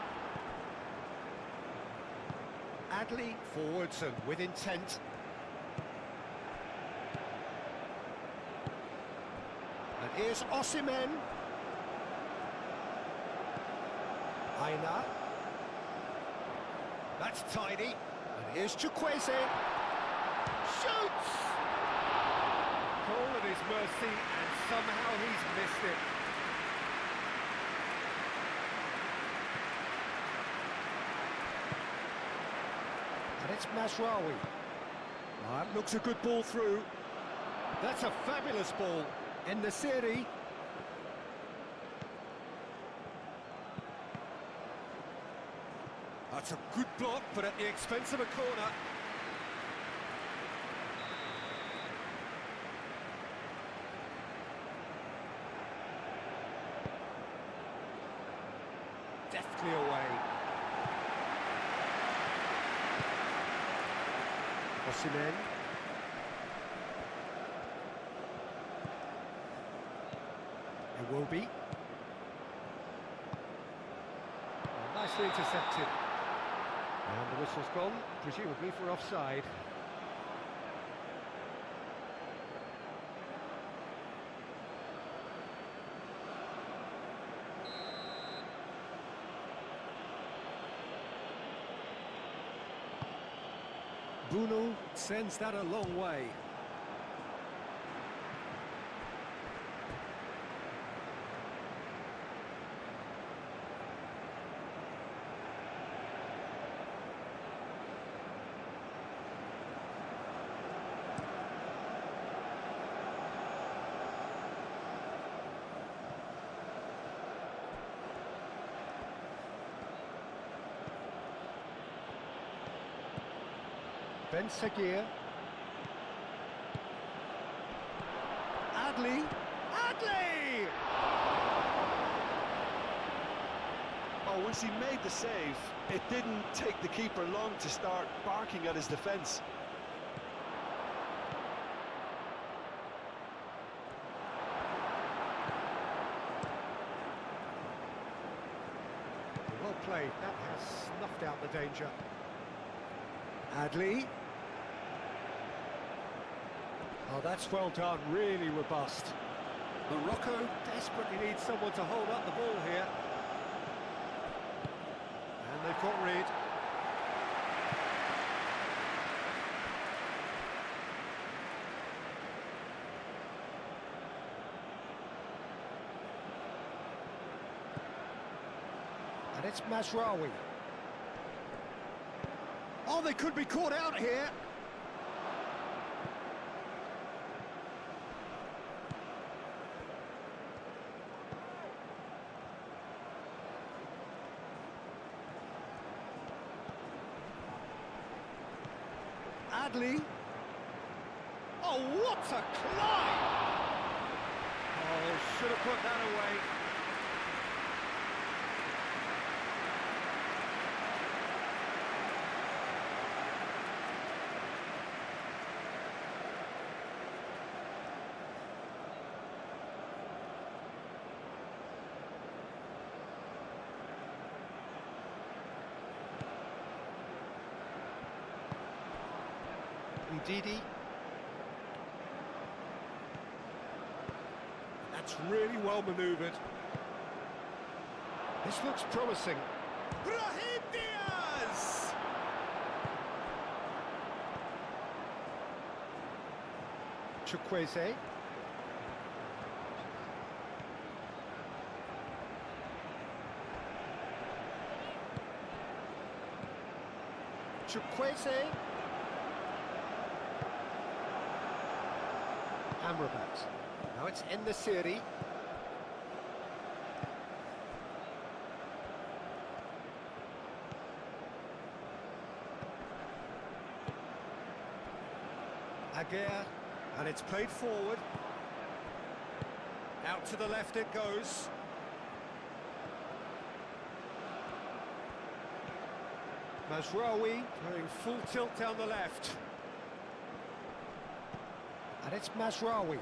Adli forwards and with intent. And here's Osimhen. Aina. That's tidy. And here's Chukwueze. Shoots! Goal at his mercy, and somehow he's missed it. And it's Mazraoui. That looks a good ball through. That's a fabulous ball. En-Nesyri. That's a good block, but at the expense of a corner. Deftly away. Osimhen. Iwobi. Nicely intercepted. And the whistle's gone, presumably for offside. Bruno sends that a long way. Ben Seguir. Adli. Adli! Oh, once he made the save, it didn't take the keeper long to start barking at his defence. Well played, that has snuffed out the danger. Adli. Oh, that's well done, really robust. Morocco desperately needs someone to hold up the ball here. And they've got rid. And it's Mazraoui. Oh, they could be caught out here. Adli. Oh, what a climb! Oh, should have put that away. Didi. That's really well manoeuvred. This looks promising. Brahim Diaz! Chukwueze. Chukwueze. Amrabat. Now it's in the series. Aguirre, and it's played forward. Out to the left it goes. Mazraoui going full tilt down the left. And it's Mazraoui.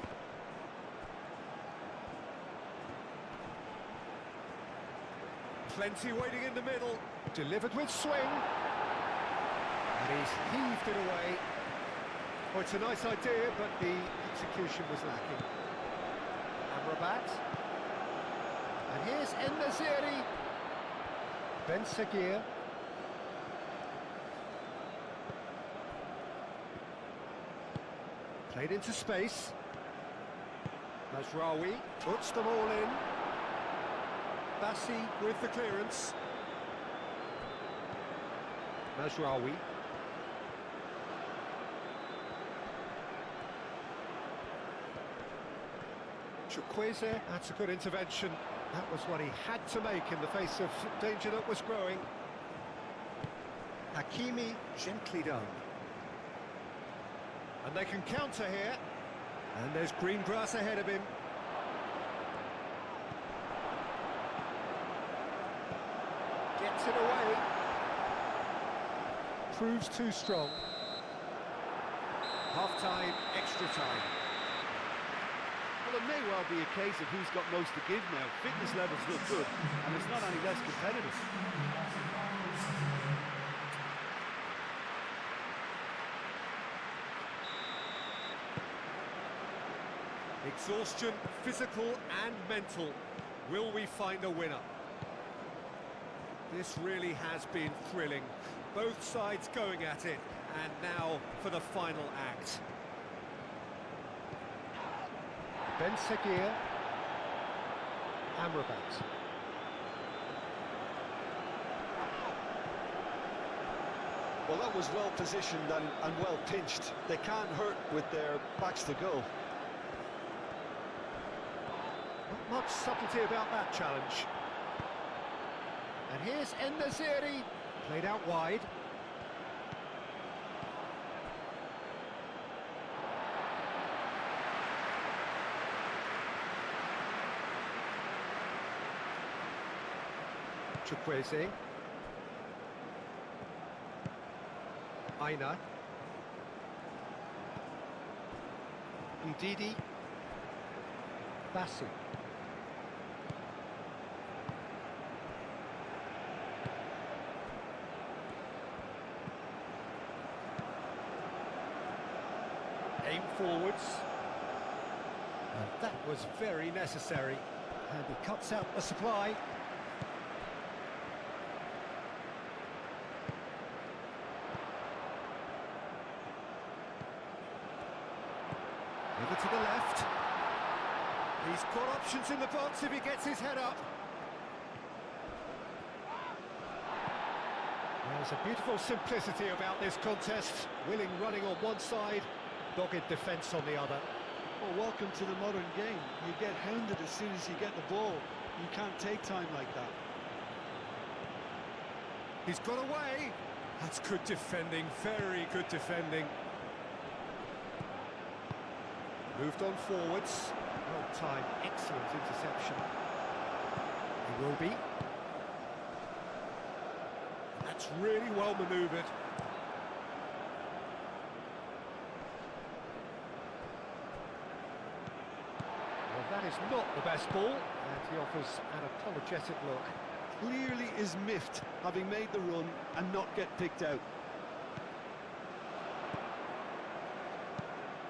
Plenty waiting in the middle. Delivered with swing. And he's heaved it away. Oh, it's a nice idea, but the execution was lacking. Amrabat. And here's En-Nesyri. Ben Seguir. Played into space. Mazraoui puts them all in. Bassi with the clearance. Mazraoui. Chukwueze, that's a good intervention. That was what he had to make in the face of danger that was growing. Hakimi, gently done. And they can counter here. And there's green grass ahead of him. Gets it away. Proves too strong. Half-time, extra time. Well, it may well be a case of who's got most to give now. Fitness levels look good, and it's not any less competitive. Exhaustion, physical and mental. Will we find a winner? This really has been thrilling. Both sides going at it, and now for the final act. Ben Seguir, Amrabat. Well, that was well positioned and well pinched. They can't hurt with their backs to goal. Not much subtlety about that challenge. And here's En-Nesyri, played out wide. Chukwueze. Aina. Ndidi. Bassi. Aim forwards. And that was very necessary. And he cuts out the supply. Over to the left. He's got options in the box if he gets his head up. There's a beautiful simplicity about this contest. Willing running on one side, dogged defence on the other. Well, welcome to the modern game. You get hounded as soon as you get the ball. You can't take time like that. He's got away. That's good defending, very good defending. Moved on forwards. Well timed, excellent interception. He will be. That's really well manoeuvred. Well, that is not the best ball, and he offers an apologetic look. Clearly is miffed, having made the run and not get picked out.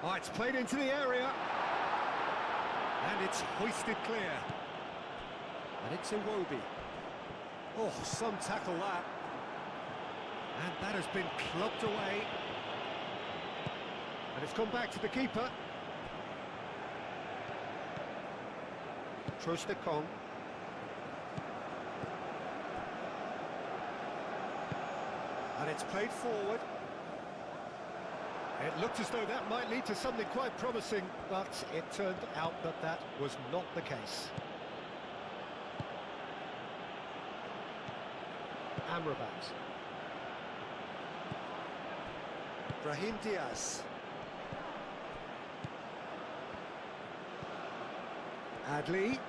Oh, it's played into the area. And it's hoisted clear. And it's Iwobi. Oh, some tackle that. And that has been clubbed away. And it's gone back to the keeper. Trostekong. And it's played forward. It looked as though that might lead to something quite promising, but it turned out that that was not the case. Amrabat. Brahim Diaz. Adli.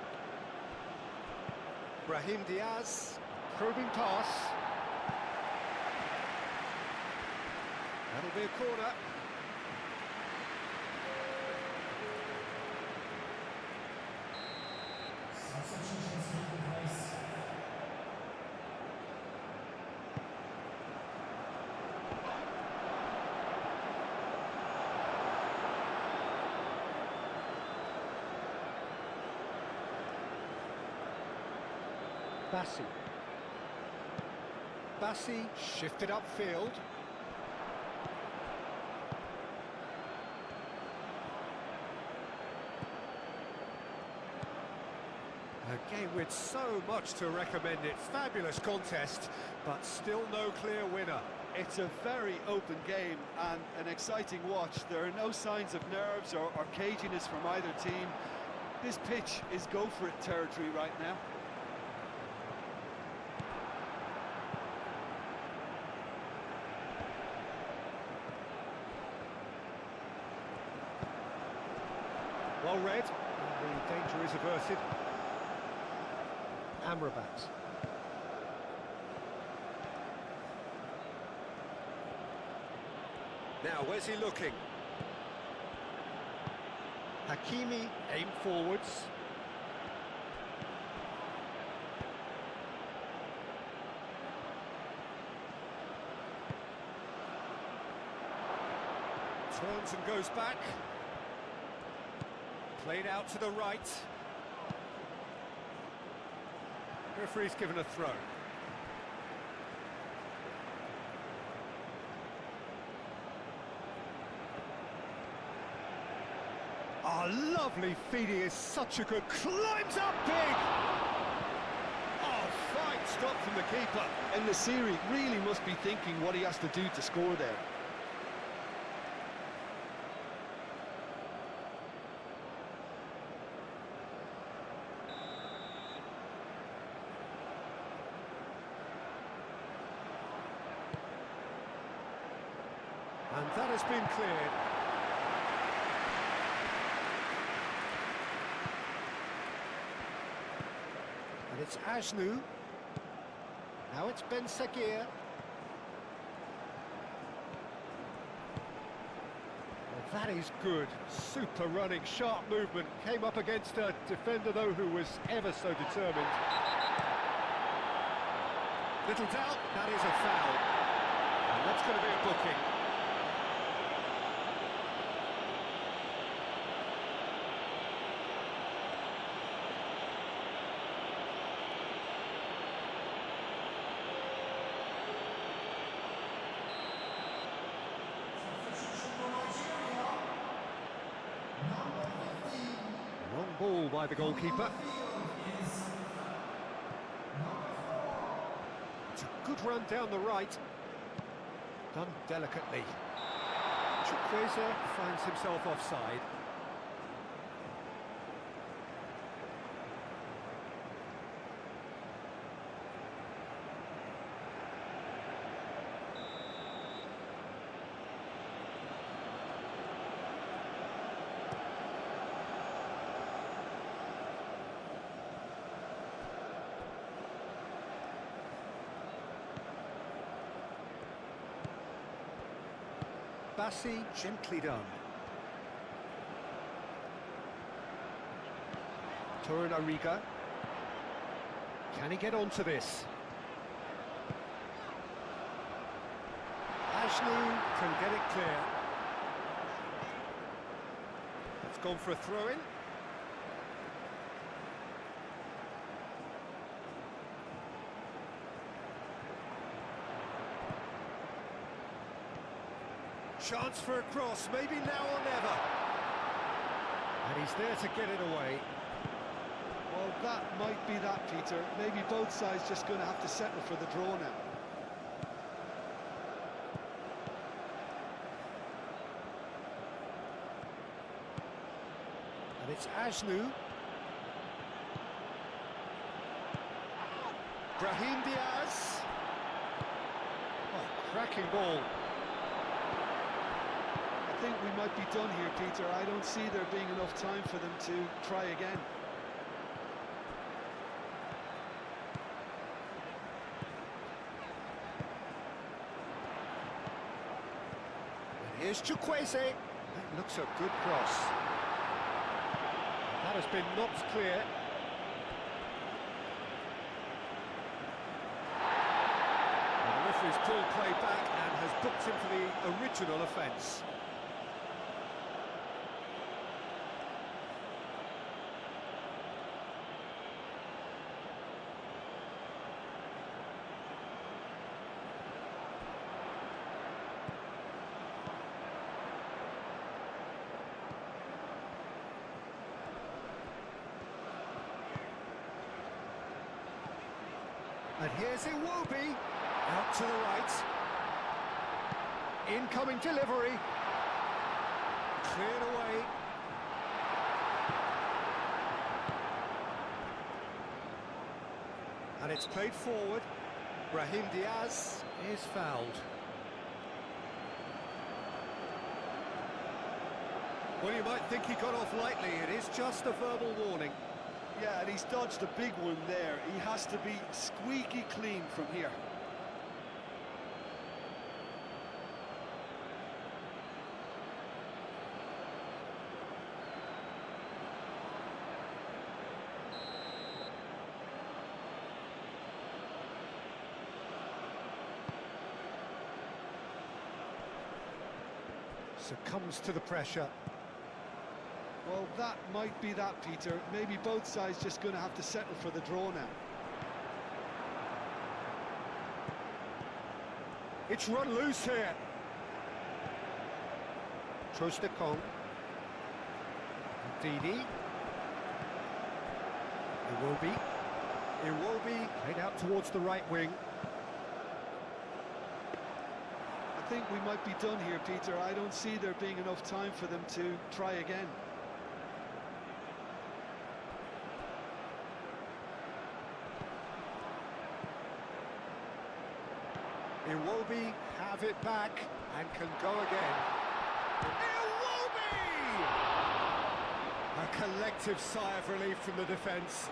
Brahim Diaz. Probing pass. That'll be a corner. Bassi. Bassi shifted upfield. A game with so much to recommend it. Fabulous contest, but still no clear winner. It's a very open game and an exciting watch. There are no signs of nerves or caginess from either team. This pitch is go-for-it territory right now. Well read, and the danger is averted. Amrabat. Now, where's he looking? Hakimi aim forwards. Turns and goes back. Played out to the right. Referee's given a throw. Oh, lovely feed, he is such a good... Climbs up big! Oh, fine stop from the keeper. And the Serie really must be thinking what he has to do to score there. And that has been cleared. And it's Ajnu. Now it's Ben Sekir. Well, that is good. Super running, sharp movement. Came up against a defender, though, who was ever so determined. Little doubt, that is a foul. And that's going to be a booking. Long ball by the goalkeeper. It's a good run down the right. Done delicately. Chukwueze finds himself offside. Bassi, gently done. Torunariga. Can he get onto this? Ajnu can get it clear. It's gone for a throw-in. Chance for a cross, maybe now or never. And he's there to get it away. Well, that might be that, Peter. Maybe both sides just going to have to settle for the draw now. And it's Ajnu. Brahim Diaz. Oh, cracking ball. I think we might be done here, Peter. I don't see there being enough time for them to try again. And here's Chukwueze. That looks a good cross. That has been knocked clear. And the referee's pulled play back and has booked him for the original offence. And here's Iwobi, out to the right. Incoming delivery. Cleared away. And it's played forward. Brahim Diaz is fouled. Well, you might think he got off lightly. It is just a verbal warning. Yeah, and he's dodged a big one there. He has to be squeaky clean from here. succumbs to the pressure. Well, that might be that, Peter. Maybe both sides just going to have to settle for the draw now. It's run loose here. Trostekong. Didi. Iwobi played out towards the right wing. I think we might be done here, Peter. I don't see there being enough time for them to try again. Iwobi have it back and can go again. Iwobi! A collective sigh of relief from the defence.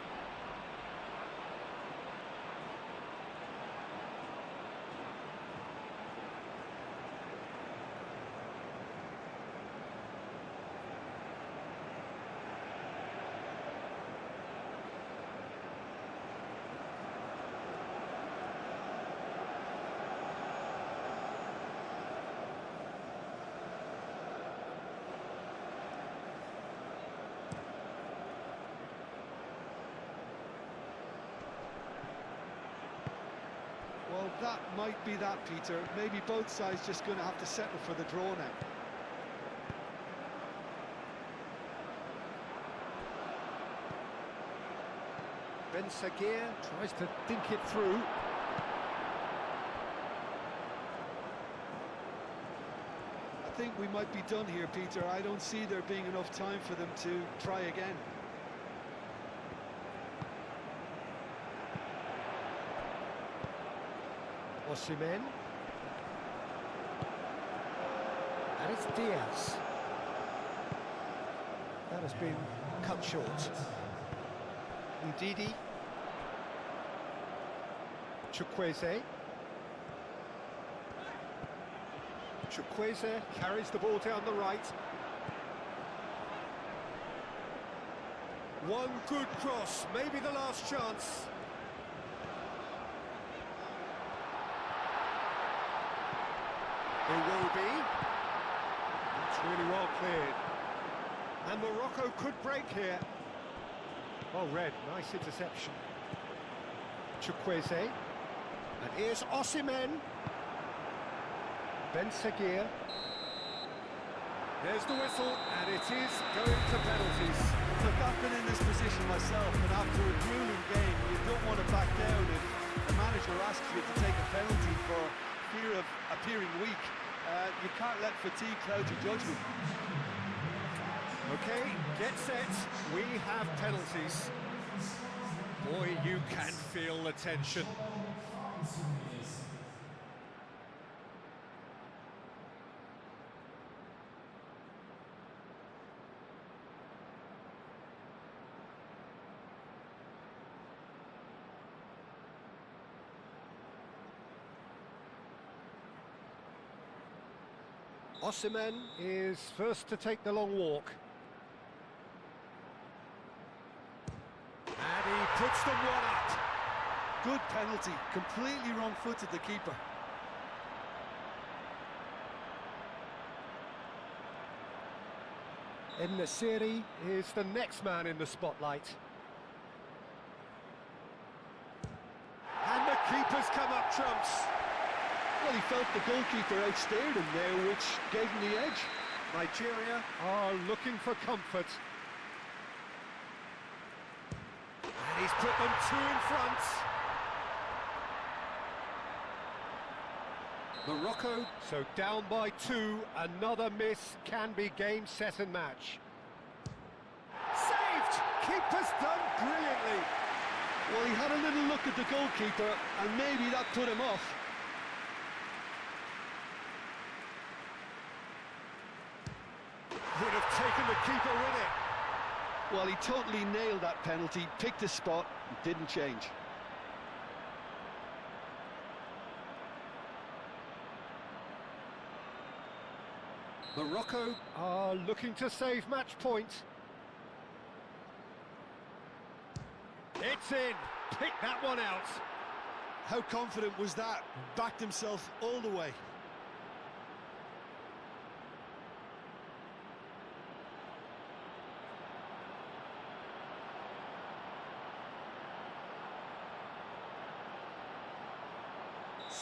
Well, that might be that, Peter. Maybe both sides just going to have to settle for the draw now. Ben Sagir tries to think it through. I think we might be done here, Peter. I don't see there being enough time for them to try again. Osimhen. And it's Diaz. That has been cut short. Ndidi. Chukwueze. Chukwueze carries the ball down the right. One good cross, maybe the last chance. Iwobi. That's really well cleared. And Morocco could break here. Well read, nice interception. Chukwueze. And here's Osimhen. Ben Sagir. There's the whistle, and it is going to penalties. Look, I've been in this position myself, and after a grueling game, you don't want to back down if the manager asks you to take a penalty for fear of appearing weak. You can't let fatigue cloud your judgment. Okay, get set. We have penalties. Boy, you can feel the tension. Osimhen is first to take the long walk. And he puts them one up. Good penalty, completely wrong-footed the keeper. En-Nesyri is the next man in the spotlight. And the keeper's come up trumps. Well, he felt the goalkeeper outstared him there, which gave him the edge. Nigeria are looking for comfort. And he's put them two in front. Morocco, so down by two, another miss can be game, set and match. Saved! Keeper's done brilliantly. Well, he had a little look at the goalkeeper, and maybe that put him off. Would have taken the keeper with it. Well, he totally nailed that penalty, picked a spot, didn't change. Morocco are looking to save match point. It's in. Pick that one out. How confident was that? Backed himself all the way.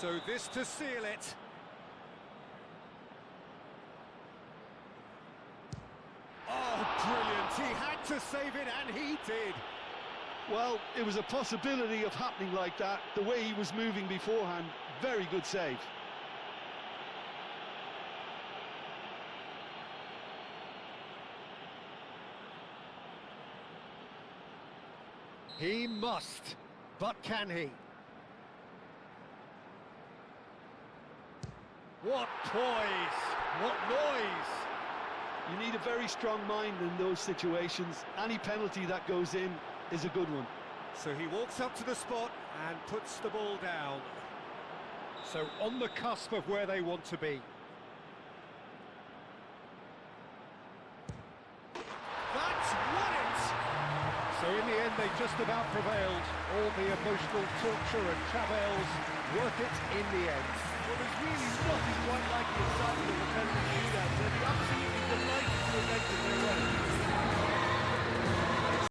So this to seal it. Oh, brilliant! He had to save it, and he did. Well, it was a possibility of happening like that. The way he was moving beforehand, very good save. He must, but can he? What poise! What noise! You need a very strong mind in those situations. Any penalty that goes in is a good one. So he walks up to the spot and puts the ball down. So on the cusp of where they want to be. That's won it! So in the end, they just about prevailed. All the emotional torture and travails worth it in the end. Well, there's really nothing quite like the excitement of a penalty shootout. They'll be absolutely delighted to have entered their way.